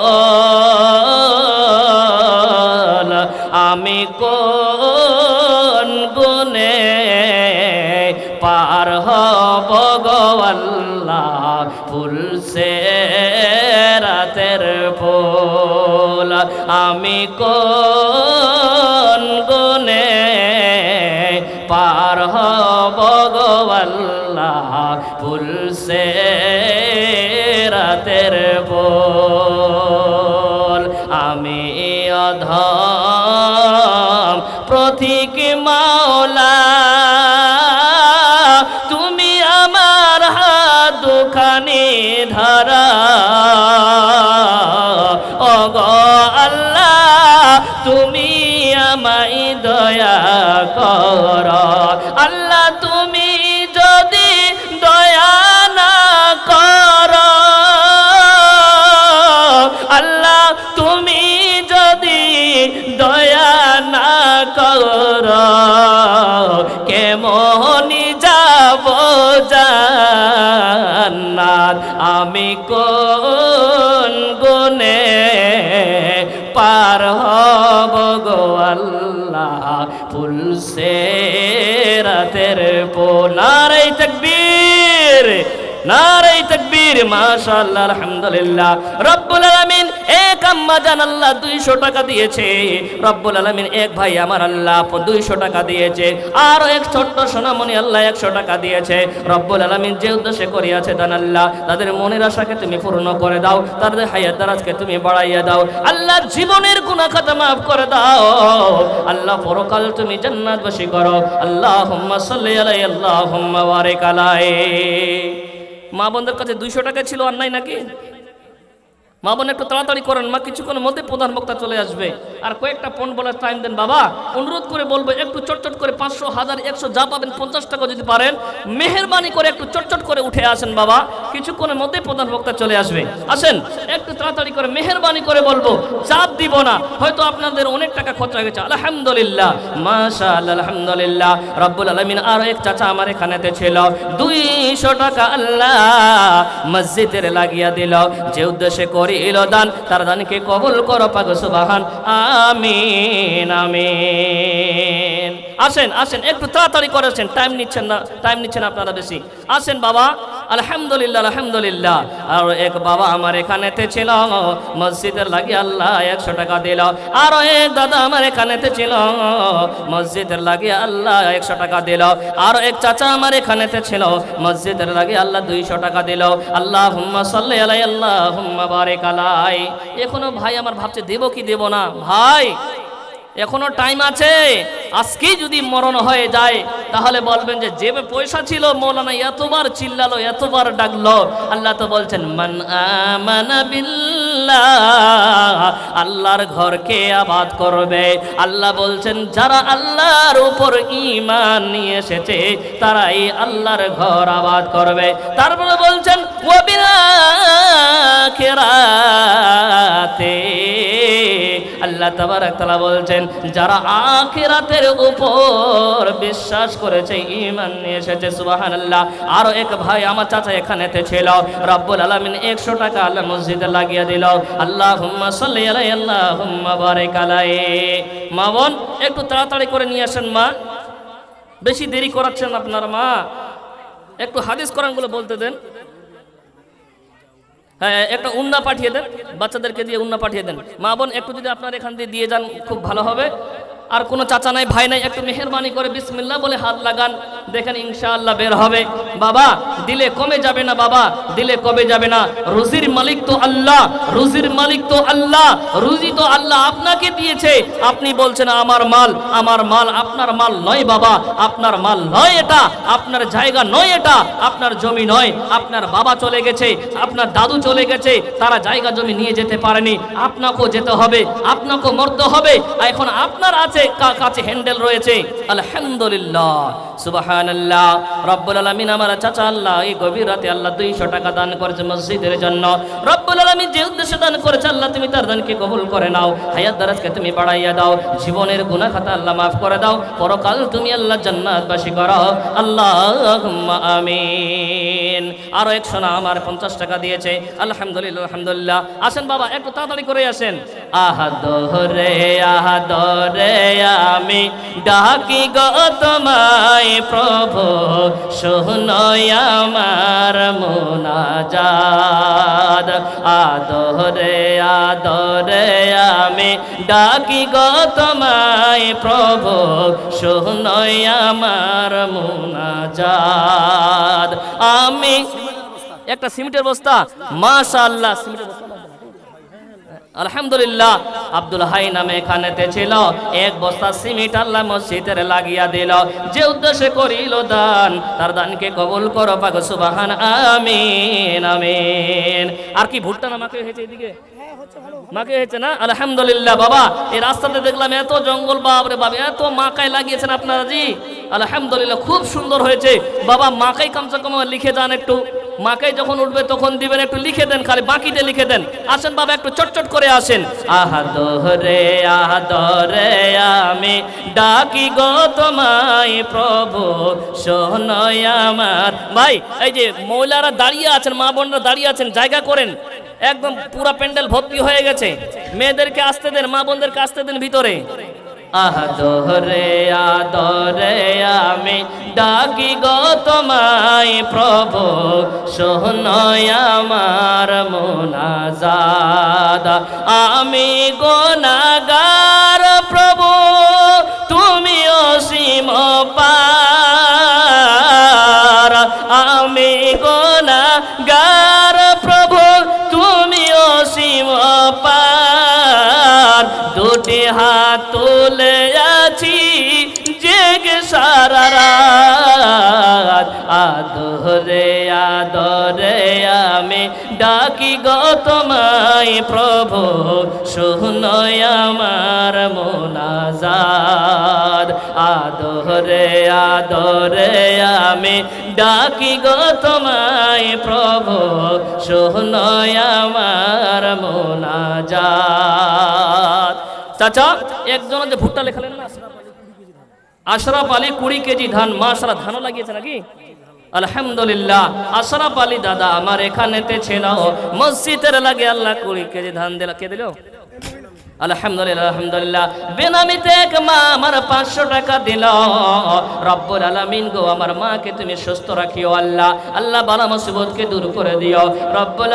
আমি কোন গুনে পার হব গো আল্লাহ পুলসে রাতের পোল আমি কোন গুনে পার হব গো আল্লাহ পুলসে রাতের পোল আমি অধম প্রতীক মাওলা তুমি আমার হাত দুখানি ধরা ও গো আল্লাহ তুমি আমায় দয়া কর আল্লাহ তুমি যদি দয়া না কর আল্লাহ তুমি যদি দয়া না কর কেমন যাব জান্নাত আমি কোন গুনে পার হব গো আল্লাহ পুলসে রাতের পোল নারে তাকবীর নারে তাকবীর মাশাআল্লাহ আলহামদুলিল্লাহ রব্বুল আলামিন এক আম্মা জান আল্লাহ 200 টাকা দিয়েছে রব্বুল আলামিন এক ভাই আমার আল্লাহ 200 টাকা দিয়েছে আর এক ছোট্ট সোনামণি আল্লাহ 100 টাকা দিয়েছে রব্বুল আলামিন যে উদ্দেশ্যে করিয়াছে দান আল্লাহ তাদের মনের আশাকে তুমি পূর্ণ করে দাও তাদের হায়াত দারাজকে তুমি বাড়াইয়া দাও আল্লাহ জীবনের গুনাহ খাতা maaf করে দাও আল্লাহ পরকাল তুমি জান্নাতবাসী করো আল্লাহুম্মা সাল্লি আলাইহি আল্লাহুম্মা বারিক আলাইহি মা বোনদের কাছে 200 টাকা ছিল আর নাই নাকি মা বোন একটু তাড়াতাড়ি করেন মা কিছুক্ষণের মধ্যে প্রধান বক্তা চলে আসবে আর কয়েকটা ফোন বলার টাইম দেন বাবা অনুরোধ করে বলবো একটু চটচট করে 500 1000 100 যা পাবেন 50 টাকা যদি পারেন মেহেরবানি করে একটু চটচট করে উঠে আসেন বাবা কিছুক্ষণের মধ্যে প্রধান বক্তা চলে আসবে। আসেন একটু তাড়াতাড়ি করে মেহেরবানি করে বলবো, চাপ দিব না। হয়তো আপনাদের অনেক টাকা খরচ হয়ে গেছে, আলহামদুলিল্লাহ, মাশাআল্লাহ, আলহামদুলিল্লাহ রাব্বুল আলামিন। আর এক চাচা আমার এখানেতে ছিল, 200 টাকা আল্লাহ মসজিদের লাগিয়া দিল। যে উদ্দেশ্যে করিল দান, তার দানকে কবুল করো পাক সুবহান, আমিন আমিন। আসেন আসেন একটু তাড়াতাড়ি করেছেন, টাইম নিচ্ছেন না, টাইম নিচ্ছেন আপনারা বেশি। আসেন বাবা, আলহামদুলিল্লাহ আলহামদুলিল্লাহ। আর এক বাবা আমার এখানেতে ছিল, মসজিদের লাগিয়ে আল্লাহ 100 টাকা দিল। আর এক দাদা আমার এখানেতে ছিল, মসজিদের লাগিয়ে আল্লাহ 100 টাকা দিল। আর এক চাচা আমার এখানেতে ছিল, মসজিদের লাগিয়ে আল্লাহ 200 টাকা দিল। আল্লাহুম্মা সাল্লি আলাইহি আল্লাহুম্মা বারিক আলাইহি। এখনো ভাই আমার ভাবছে দেব কি দেব না, ভাই এখনো টাইম আছে। আজকেই যদি মরণ হয়ে যায় তাহলে বলবেন যে জেবে পয়সা ছিল, মৌলানা এতবার চিল্লালো, এতবার ডাকলো। আল্লাহ তো বলছেন মান আমানা বিল্লাহ, আল্লাহর ঘরকে আবাদ করবে। আল্লাহ বলছেন যারা আল্লাহর উপর ঈমান নিয়ে এসেছে তারাই আল্লাহর ঘর আবাদ করবে। তারপরে বলছেন ওয়া বিল আখিরাতে, আল্লাহ তাবারক তাআলা বলছেন যারা আখিরাতের উপর বিশ্বাস করেছে, ঈমান নিয়ে এসেছে, সুবহানাল্লাহ। আর এক ভাই আমার চাচা এখানেতে ছিল, রব্বুল আলামিন 100 টাকা আল্লাহ মসজিদে লাগিয়ে দিল। আল্লাহুম্মা সাল্লি আলাইহি আল্লাহুম্মা বারিক আলাইহি। মা বোন একটু তাড়াতাড়ি করে নিয়ে আসেন, মা বেশি দেরি করাচ্ছেন আপনার মা, একটু হাদিস কোরআনগুলো বলতে দেন। হ্যাঁ একটা উন্না পাঠিয়ে দেন, বাচ্চাদেরকে দিয়ে উন্না পাঠিয়ে দেন। মা বোন একটু যদি আপনার এখান দিয়ে দিয়ে যান খুব ভালো হবে। আর কোনো চাচা নাই, ভাই নাই, একটু মেহেরবানি করে বিসমিল্লাহ বলে হাত লাগান, দেখেন ইনশাআল্লাহ বের হবে। বাবা দিলে কমে যাবে না, বাবা দিলে কমে যাবে না। রুজির মালিক তো আল্লাহ, রুজির মালিক তো আল্লাহ, রুজি তো আল্লাহ আপনাকে দিয়েছে। আপনি বলছেন আমার মাল, আমার মাল, আপনার মাল নয় বাবা, আপনার মাল নয় এটা, আপনার জায়গা নয় এটা, আপনার জমি নয়। আপনার বাবা চলে গেছে, আপনার দাদু চলে গেছে, তারা জায়গা জমি নিয়ে যেতে পারেনি, আপনাকেও যেতে হবে, আপনাকেও মরতে হবে। এখন আপনার আছে, কাছে হ্যান্ডেল রয়েছে, আলহামদুলিল্লাহ, সুবহানাল্লাহ। রব্বুল আলামিন আমার চাচা আল্লাহ এই গভীর রাতে আল্লাহ 200 টাকা দান করেছে মসজিদের জন্য। রব্বুল আলামিন যে উদ্দেশ্যে দান করেছে আল্লাহ তুমি তার দানকে কবুল করে নাও, হায়াত দারাজকে তুমি বাড়াইয়া দাও, জীবনের গুনাহ খাতা আল্লাহ মাফ করে দাও, পরকাল তুমি আল্লাহ জান্নাতবাসী করো, আল্লাহুম্মা আমিন। আরো 100 না আমার 50 টাকা দিয়েছে, আলহামদুলিল্লাহ আলহামদুলিল্লাহ। আসেন বাবা একটু তাড়াতাড়ি করে আসেন। আহাদরে আহাদরে আমি ডাকি গো তোমায় প্রভু, শোনো আমার মুনাজাত। আদরে আদরে আমি ডাকি গো তোমায় প্রভু, শোনো আমার মুনাজাত। আমি একটা সিমেন্টের বস্তা, মাশাআল্লাহ, সিমেন্টের বস্তা আলহামদুলিল্লাহ। আব্দুল হাই নামে এখানেতে ছিল, 1 বস্তা সিমেন্ট আল্লাহ মসজিদের লাগিয়া দিল। যে উদ্দেশ্যে করিল দান, তার দানকে কবুল করো পাক সুবহান, আমিন আমিন। আর কি ভুট্টা না মাকে হয়েছে এদিকে, মাকে হয়েছে না, আলহামদুলিল্লাহ। বাবা এই রাস্তাতে দেখলাম এত জঙ্গল, বাপরে বাপ, এত মাকাই লাগিয়েছেন আপনারা জি, আলহামদুলিল্লাহ খুব সুন্দর হয়েছে। বাবা মাকাই কমসে কম লিখে যান একটু, মাকাই যখন উঠবে তখন দিবেন, একটু লিখে দেন, খালি বাকিতে লিখে দেন। আসেন বাবা একটু চটচট করে আসেন। আহাদরে আহাদরে আমি ডাকি গো তোমায় প্রভু, শোনো আমার। ভাই এই যে মহিলারা দাঁড়িয়ে আছেন, মা বোনরা দাঁড়িয়ে আছেন, জায়গা করেন, একদম পুরা প্যান্ডেল ভর্তি হয়ে গেছে। মেয়েদেরকে আসতে দেন, মা বোনদেরকে আসতে দেন ভিতরে। আহাদরে আদরে আমি ডাকি গো তোমায় প্রভু, শোনো আমার মুনাজাত। আমি গুনাহগার প্রভু, তুমি অসীম পার। আমি গুনাহগার প্রভু, তুমি অসীম পার। দুটি হাত তুলে আছি জেগে সারা রাত। আদরে আদরে আমি ডাকি গো তোমায় প্রভু, শোনো আমার মুনাজাত। আদরে আদরে আমি ডাকি গো তোমায় প্রভু শোনো আমার মুনাজাত। চাচা একজন যে ভুট্টা লেখালেন না আশরাফ আলী 20 কেজি ধান, মাশাআল্লাহ ধানও লাগিয়েছে নাকি? আলহামদুলিল্লাহ। আশরাফ আলী দাদা আমার এখানেতে ছিল, মসজিদের লাগে আল্লাহ 20 কেজি ধান দিল। কে দিল? আলহামদুলিল্লাহ আলহামদুলিল্লাহ। বেনামিতে এক মা আমার 500 টাকা দিল। রব্বুল আলামিন গো আমার মাকে তুমি সুস্থ রাখিও আল্লাহ, আল্লাহ বালা মুসিবতকে দূর করে দিও রব্বুল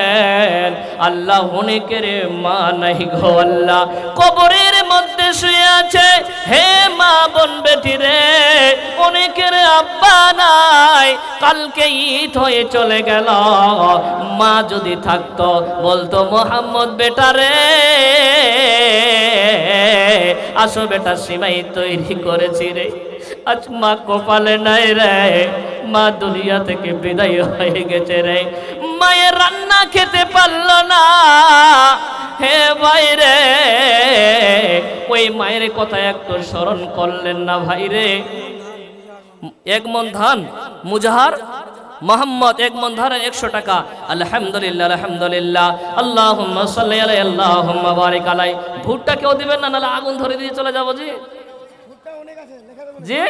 আলামিন। আল্লাহ অনেকের মা নাই গো আল্লাহ, কবরের মধ্যে শুয়ে আছে। হে মা বোন বেটি রে, অনেকের আব্বা নাই, কালকে ঈদ হয়ে চলে গেল। মা যদি থাকতো বলতো মোহাম্মদ বেটা রে আসো বেটা সিমাই তৈরি করেছি রে। আজ মা কপালে নাই রে, মা দুনিয়া থেকে বিদায় হয়ে গেছে রে। মায়ের রান্না খেতে পারলো না। হে ভাই রে, ওই মায়ের কথা একটু স্মরণ করলেন না ভাই রে। 1 মণ ধান মুজাহার মোহাম্মদ 1 মণ ধান 100 টাকা। আলহামদুলিল্লাহ আলহামদুলিল্লাহ। আল্লাহুম্মা সাল্লি আলাইহি আল্লাহুম্মা বারিক আলাই। ভুট্টা কেউ দিবেন না, নাহলে আগুন ধরে দিয়ে চলে যাবো জি। জি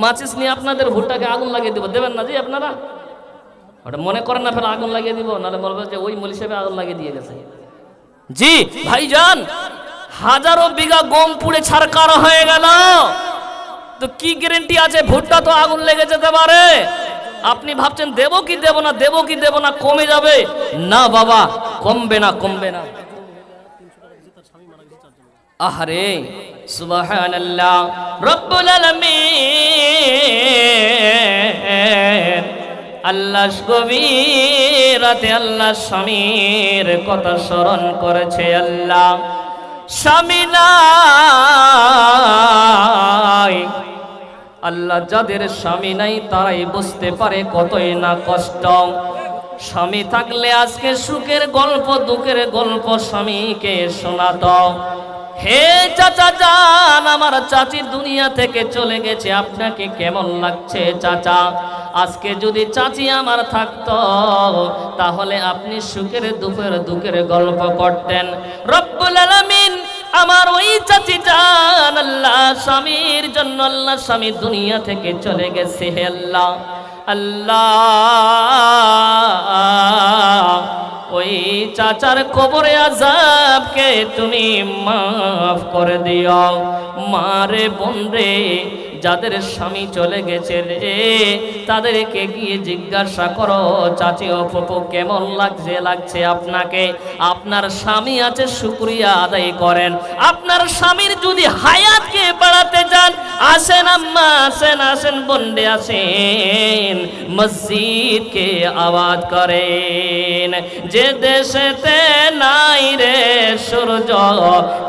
মাচিস নিয়ে আপনাদের ভুট্টাকে আগুন লাগিয়ে দিব, দেবেন না জি আপনারা? ওটা মনে করেন না ফেলে আগুন লাগিয়ে দিব, নাহলে বলবে যে ওই মৌলভী সাহেব আগুন লাগিয়ে দিয়ে গেছে। জি ভাইজান, হাজারো বিঘা গম পুড়ে ছারকার হয়ে গেল, তো কি গ্যারান্টি আছে ভুট্টা তো আগুন লেগে যেতে পারে? আপনি ভাবছেন দেবো কি দেব না, দেবো কি দেব না, কমে যাবে না বাবা, কমবে না কমবে না। আহারে সুবহানাল্লাহ। রব্বুল আলামিন আল্লাহ গভীর রাতে আল্লাহ স্বামীর কথা স্মরণ করেছে। আল্লাহ স্বামী নাই, আল্লাহ যাদের স্বামী নাই তারাই বুঝতে পারে কতই না কষ্ট। স্বামী থাকলে আজকে সুখের গল্প দুঃখের গল্প স্বামীকে শোনাতো। হে চাচা জান, আমার চাচি দুনিয়া থেকে চলে গেছে, আপনাকে কেমন লাগছে চাচা? আজকে যদি চাচি আমার থাকতো তাহলে আপনি সুখের দুঃখের গল্প করতেন। রব্বুল আলামিন আমার ওই চাচি জান আল্লাহ স্বামীর জন্য, আল্লাহ স্বামী দুনিয়া থেকে চলে গেছে। হে আল্লাহ আল্লাহ ওই চাচার কবরে আযাবকে তুমি মাফ করে দিও। মারে বোন রে, যাদের স্বামী চলে গেছে রে তাদেরকে গিয়ে জিজ্ঞাসা করো চাচি ও ফুপু কেমন লাগছে আপনাকে? আপনার স্বামী আছে শুকরিয়া আদায় করেন। আপনার স্বামীর যদি হায়াতকে বাড়াতে চান, আসেন আম্মা আসেন, আসেন বন্ডে আসেন, মসজিদকে আবাদ করেন। যে দেশেতে নাই রে সূর্য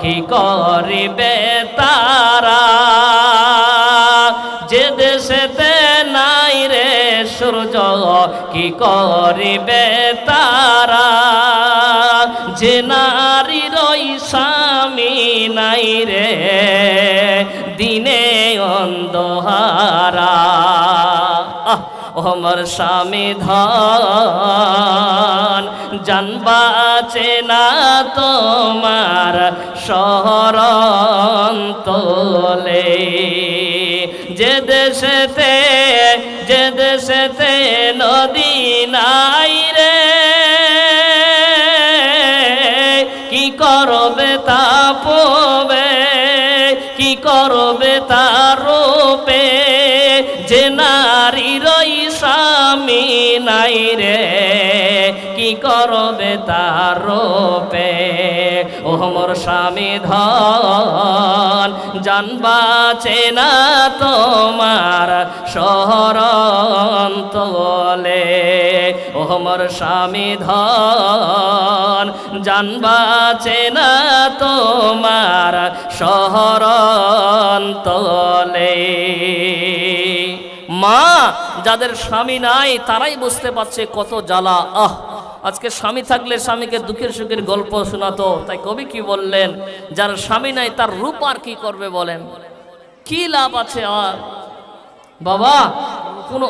কি করিবে তারা, যে দেশেতে নাই রে সূর্য কি করিবে তারা, যে নারীর স্বামী নাই রে দিনে অন্ধহারা। ওমর স্বামী ধন জানবাচে না তোমার শরণ তোলে, যে দেশেতে নদী নাই রে কি করবে তাপবে, কি করবে তার রূপে, যে নারীর স্বামী নাই রে কি করবে তার রূপে। ও মোর স্বামী ধন জানবাচে না তোমার শরণ তোলে, ও মোর স্বামী ধন জানবাচে না তোমার শরণ তোলে। মা যাদের স্বামী নাই তারাই বুঝতে পারছে কত জ্বালা। আজকে স্বামী থাকলে স্বামীকে দুঃখের সুখের গল্প শোনাতো। তাই কবি কি বললেন, যার স্বামী নাই তার রূপ আর কি করবে বলেন, কি লাভ আছে আর বাবা? কোনো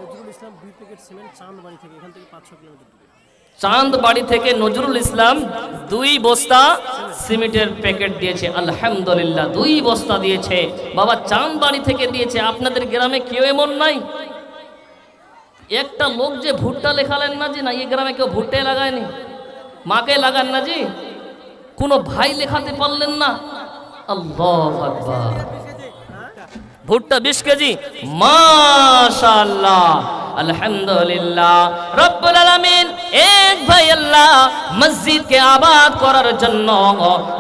নজরুল ইসলাম 2 প্যাকেট সিমেন্ট চাঁদবাড়ি থেকে, এখান থেকে 5-6 কিলোমিটার দূরে। চাঁদবাড়ি থেকে নজরুল ইসলাম 2 বস্তা সিমেন্টের প্যাকেট দিয়েছে। আলহামদুলিল্লাহ 2 বস্তা দিয়েছে বাবা, চাঁদবাড়ি থেকে দিয়েছে। আপনাদের গ্রামে কেউ এমন নাই? একটা লোক যে ভুট্টা লেখালেন না জি, না এই গ্রামে কেউ ভুট্টাই লাগায়নি? মাকে লাগান না জি? কোনো ভাই লেখাতে পারলেন না? আল্লাহু আকবার। ভুট্টা 20 কেজি, মাশাআল্লাহ, আলহামদুলিল্লাহ। রব্বুল আলামিন এক ভাই আল্লাহ মসজিদকে আবাদ করার জন্য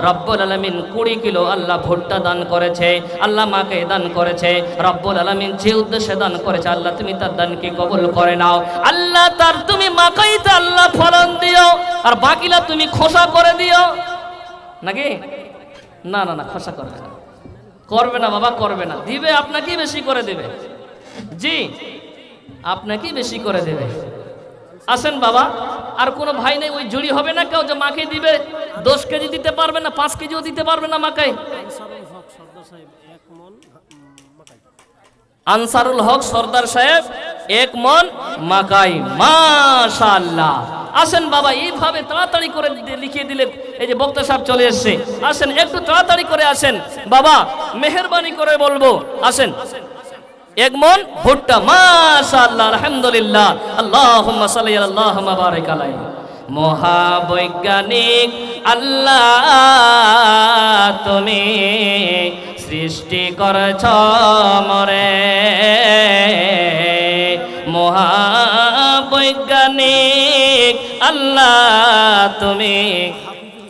রব্বুল আলামিন 20 কিলো আল্লাহ ভুট্টা দান করেছে। আল্লাহ মাকে দান করেছে। রব্বুল আলামিন যে উদ্দেশ্যে দান করেছে আল্লাহ তুমি তার দানকে কবুল করে নাও। আল্লাহ তার তুমি মাকাইতে আল্লাহ ফলন দিও, আর বাকিলা তুমি খোসা করে দিও নাকি? না না না, খোসা করবে না, করবে না বাবা, করবে না। দিবে আপনাকেই বেশি করে দেবে, জি আপনাকেই বেশি করে দেবে। আসেন বাবা, আর কোনো ভাই নেই ওই জুড়ি হবে না কেউ যে মাকে দিবে? 10 কেজি দিতে পারবে না, 5 কেজিও দিতে পারবে না মাকে? আনসারুল হক সর্দার সাহেব 1 মন মাকাই, মাশাআল্লাহ। আসেন বাবা, এইভাবে তাড়াতাড়ি করে লিখিয়ে দিলে, এই যে বক্তা সাহেব চলে এসছে, আসেন একটু তাড়াতাড়ি করে আসেন বাবা, মেহেরবানি করে বলবো, আসেন। 1 মন ভুট্টা, মাশাআল্লাহ, আলহামদুলিল্লাহ, আল্লাহুম্মা সাল্লি আল্লাহুম্মা বারিক আলাইহি। মহাবৈজ্ঞানিক আল্লাহ তুমি সৃষ্টি করেছ মরে, মহাবৈজ্ঞানিক আল্লাহ তুমি।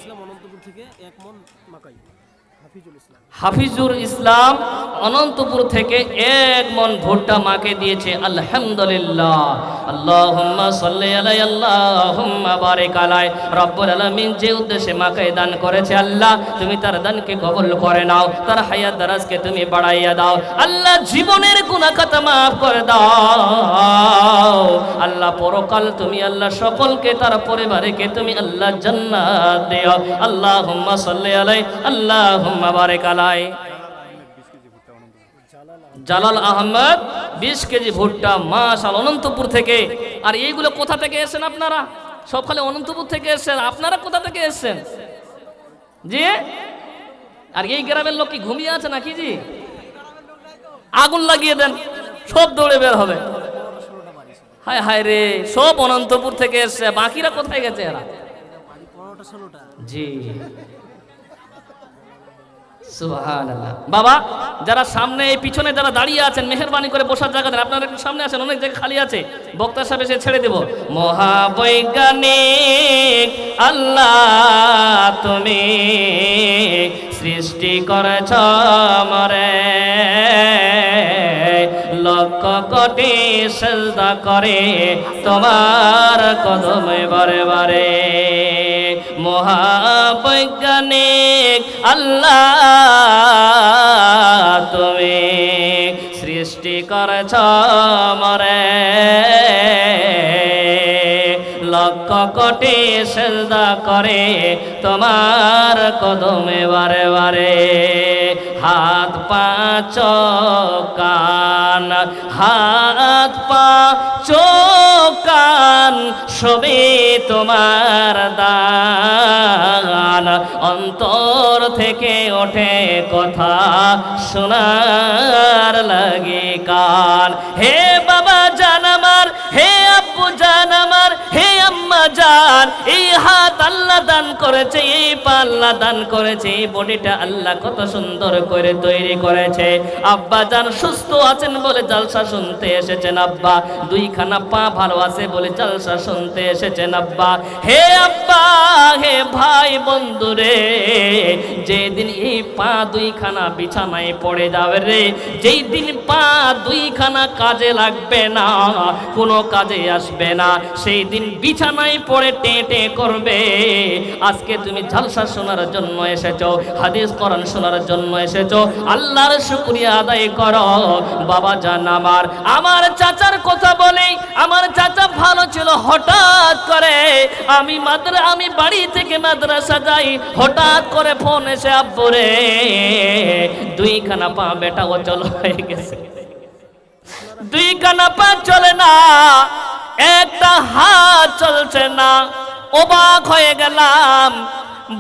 হাফিজুল ইসলাম অনন্তপুর থেকে 1 মন মাকাই। হাফিজুল ইসলাম অনন্তপুর থেকে 1 মন ভুট্টা মাকে দিয়েছে। আলহামদুলিল্লাহ, আল্লাহুম্মা সাল্লি আলাইহি আল্লাহুম্মা বারিক আলাইহি। রব্বুল আলামিন যে উদ্দেশ্যে মাকে দান করেছে আল্লাহ তুমি তার দানকে কবুল করে নাও, তার হায়াত দারাজকে তুমি বাড়াইয়া দাও। আল্লাহ জীবনের গুনাহ খাতা মাফ করে দাও আল্লাহ। পরকাল তুমি আল্লাহ সকলকে তার পরিবারকে তুমি আল্লাহ জান্নাত দিও। আল্লাহুম্মা সাল্লি আলাইহি আল্লাহুম্মা বারিক আলাইহি। জালাল আহমদ 20 কেজি ভুট্টা, মাশাআল্লাহ, অনন্তপুর থেকে। আর এইগুলো কোথা থেকে এসেছেন আপনারা? সব খালি অনন্তপুর থেকে এসেছেন। আপনারা কোথা থেকে এসেছেন জি? আর এই গ্রামের লোক কি ঘুমিয়ে আছে নাকি জি? আগুন লাগিয়ে দেন, সব দৌড়ে বের হবে। হায় হায় রে, সব অনন্তপুর থেকে এসছে, বাকিরা কোথায় গেছে এরা? জি সুবহানাল্লাহ। বাবা যারা সামনে এই পিছনে যারা দাঁড়িয়ে আছেন, মেহেরবানি করে বসার জায়গা দেন। আপনারা একটু সামনে আসেন, অনেক জায়গা খালি আছে। বক্তা সাহেব এসে ছেড়ে দেব। মহাবৈজ্ঞানিক আল্লাহ তুমি সৃষ্টি করেছ মরে, লক্ষ কোটি সিজদা করে তোমার কদমে বারে বারে। মহাবৈজ্ঞানিক আল্লাহ তুমি সৃষ্টি করেছ মরে, লক্ষ কোটি সিজদা করে তোমার কদমে বারে বারে। হাত পা চোখ কান, হাত পা চোখ কান সবই তোমার দান। অন্তর থেকে ওঠে কথা শোনার লাগে কান। হে বাবা জান আমার, হে আব্বু জান আমার, হে আম্মা জান, এই হাত আল্লাহ দান করেছে, এই পা আল্লাহ দান করেছে, এই বডিটা আল্লাহ কত সুন্দর করে তৈরি করেছে। আব্বা জান সুস্থ আছেন বলে জালসা শুনতে এসেছেন আব্বা। 2খানা পা ভালো আছে বলে জালসা শুনতে এসেছেন আব্বা। হে আব্বা, হে ভাই বন্ধু রে, যেই দিন এই পা দুইখানা বিছানায় পড়ে যাবে রে, যেই দিন পা দুইখানা কাজে লাগবে না, কোনো কাজে আসবে না, সেই দিন বিছানায় পড়ে টেঁটে করবে। আজকে তুমি জালসা শোনার জন্য এসেছো, হাদিস কোরআন শোনার জন্য এসেছো, আল্লাহর শুকরিয়া আদায় করো। বাবা জান আমার চাচার কথা বলেই, আমার চাচা ভালো ছিল, হঠাৎ করে আমি বাড়ি থেকে মাদ্রাসা যাই, হঠাৎ করে ফোন এসে, আব্বু রে দুইখানা পা বেটা অচল হয়ে গেছে, দুইখানা পা চলে না, একটা হাত চলছে না। অবাক হয়ে গেলাম,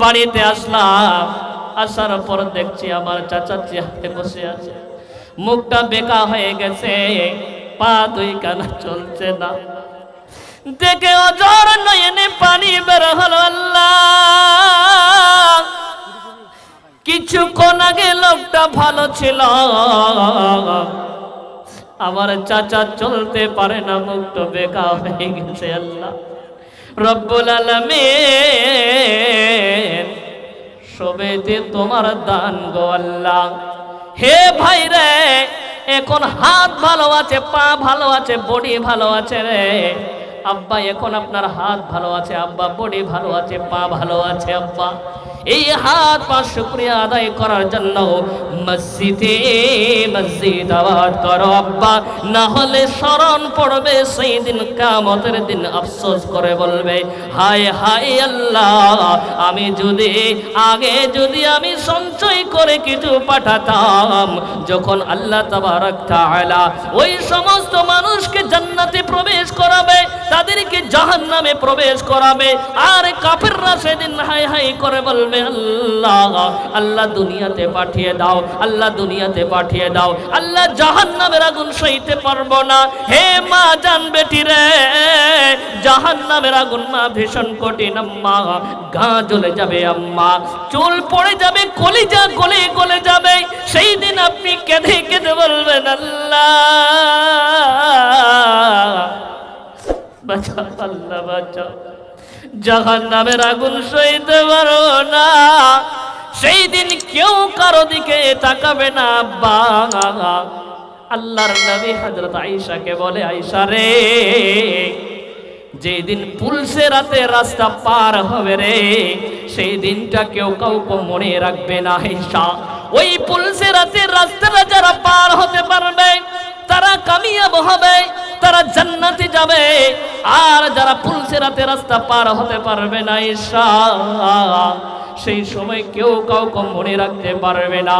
বাড়িতে আসলাম, আসার পর দেখছি আমার চাচা চেয়ারে বসে আছে, মুখটা বেঁকা হয়ে গেছে, পা দুইখানা চলছে না। দেখে অজর নয়নে পানি বের হলো। আল্লাহ, কিছুক্ষণ আগে লোকটা ভালো ছিল, আমার চাচা চলতে পারে না, মুখটা বেঁকা হয়ে গেছে। আল্লাহ রব্বুল আলামিন, সবেতে তোমার দান গো আল্লাহ। হে ভাই রে, এখন হাত ভালো আছে, পা ভালো আছে, বডি ভালো আছে রে আব্বা, এখন আপনার হাত ভালো আছে আব্বা, বডি ভালো আছে, পা ভালো আছে আব্বা। এই হাত পা শুকরিয়া আদায় করার জন্য মসজিদ আবাদ করো আব্বা, না হলে স্মরণ পড়বে সেই দিন, কিয়ামতের দিন আফসোস করে বলবে, হায় হায় আল্লাহ, আমি যদি আমি সঞ্চয় করে কিছু পাঠাতাম, যখন আল্লাহ তাবারক তাআলা ওই সমস্ত মানুষকে জান্নাতে প্রবেশ করাবে, তাদেরকে জাহান্নামে প্রবেশ করাবে, আর কাফেররা সেদিন হায় হায় করে বলবে, আল্লাহ আল্লাহ দুনিয়াতে পাঠিয়ে দাও, আল্লাহ দুনিয়াতে পাঠিয়ে দাও, আল্লাহ জাহান্নামের আগুন সইতে পারবো না। হে মা জান বেটি রে, জাহান্নামের আগুন মা ভীষণ কঠিন আম্মা, গা জ্বলে যাবে আম্মা, চুল পড়ে যাবে, কলিজা গলে গলে যাবে। সেই দিন আপনি কেঁদে কেঁদে বলবেন, আল্লাহ বাঁচাও, আল্লাহ বাঁচাও, জাহান্নামের আগুন সইতে পারবো না। সেই দিন কেউ কারো দিকে তাকাবে না আব্বা। আল্লাহর নবী হযরত আয়েশাকে বলে, আয়েশা রে, যেদিন পুলসে রাতে রাস্তা পার হবে রে, সেই দিনটা কেউ কাউকে মনে রাখবে না আয়েশা। ওই পুলসে রাতে রাস্তাটা যারা পার হতে পারবে তারা কামিয়াব হবে, তারা জান্নাতে যাবে। আর যারা পুলসে রাতে রাস্তা পার হতে পারবে না আয়েশা, সেই সময় কেউ কাউকে মনে রাখতে পারবে না।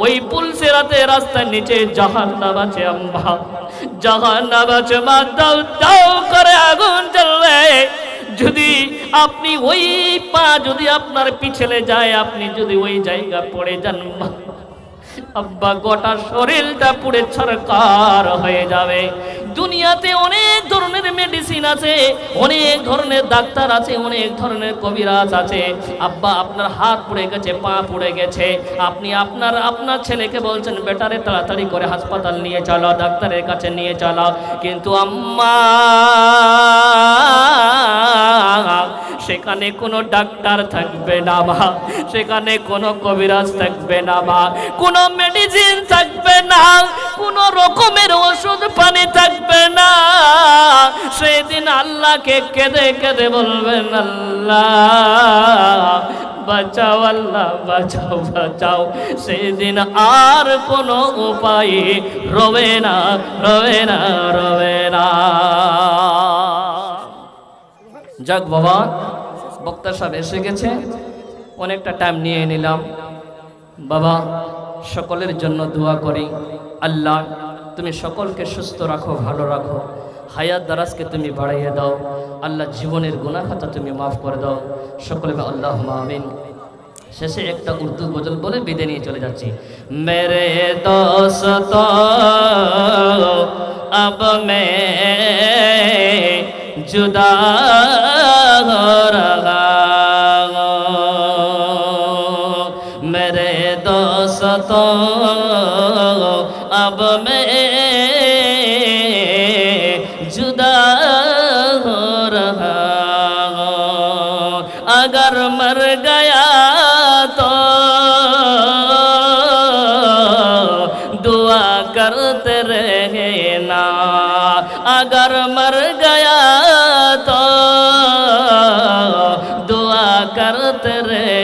ওই পুলসে রাতে রাস্তার নিচে জাহান্নাম আছে আম্মা, জাহান্নাম আছে মা, দাও দাও করে আগুন জ্বলবে। যদি আপনি ওই পা যদি আপনার পিছলে যায়, আপনি যদি ওই জায়গা পড়ে যান আব্বা, গোটা শরীরটা পুড়ে ছারখার হয়ে যাবে। দুনিয়াতে অনেক ধরনের মেডিসিন আছে, অনেক ধরনের ডাক্তার আছে, অনেক ধরনের কবিরাজ আছে। আব্বা, আপনার হাত পুড়ে গেছে, পা পুড়ে গেছে, আপনি আপনার ছেলেকে বলছেন, বেটারে তাড়াতাড়ি করে হাসপাতাল নিয়ে চলো, ডাক্তারের কাছে নিয়ে চলো, কিন্তু আম্মা সেখানে কোনো ডাক্তার থাকবে না মা, সেখানে কোনো কবিরাজ থাকবে না মা, কোনো মেডিসিন থাকবে না, কোনো রকমের ওষুধ পানি থাকবে না। সেদিন আল্লাহকে কেঁদে কেঁদে বলবেন, আল্লাহ বাঁচাও, আল্লাহ বাঁচাও বাঁচাও। সেদিন আর কোনো উপায় রবে না, রবে না, রবে না। যাক বাবা, বক্তা সাহেব এসে গেছে, অনেকটা টাইম নিয়ে নিলাম। বাবা, সকলের জন্য দোয়া করি, আল্লাহ তুমি সকলকে সুস্থ রাখো, ভালো রাখো, হায়াত দারাজকে তুমি বাড়াইয়ে দাও, আল্লাহ জীবনের গুনাহ খাতা তুমি মাফ করে দাও, সকলে আল্লাহুম্মা আমিন। শেষে একটা উর্দু গজল বলে বিদায় নিয়ে চলে যাচ্ছি। মেরে দোস্ত अब मैं जुदा हो रहा हूँ, मेरे दोस्तों अब मैं जुदा हो रहा हूँ, अगर मर गया तो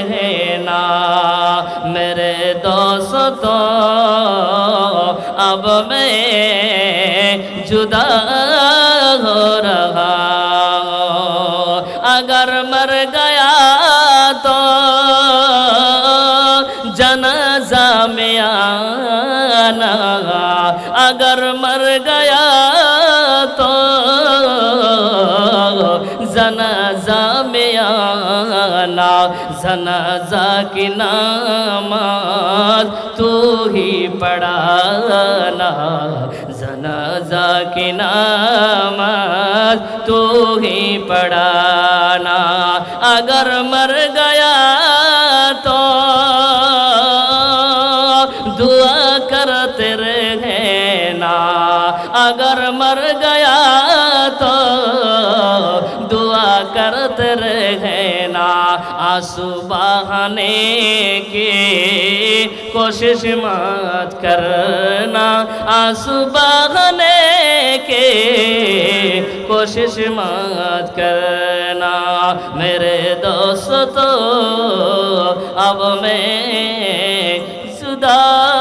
रहना मेरे दोस्तों अब मैं जुदा हो रहा हूँ अगर मर गया तो जनाजा में आना अगर मर गया तो जनाजा में आना जनाजा की नमाज तू ही पढ़ाना जनाजा की नमाज तू ही पढ़ाना अगर मर गया तो दुआ करते रहना अगर मर गया तो दुआ करते रहना आंसू बहाने की कोशिश मत करना आंसू बहाने की कोशिश मत करना मेरे दोस्तों अब मैं जुदा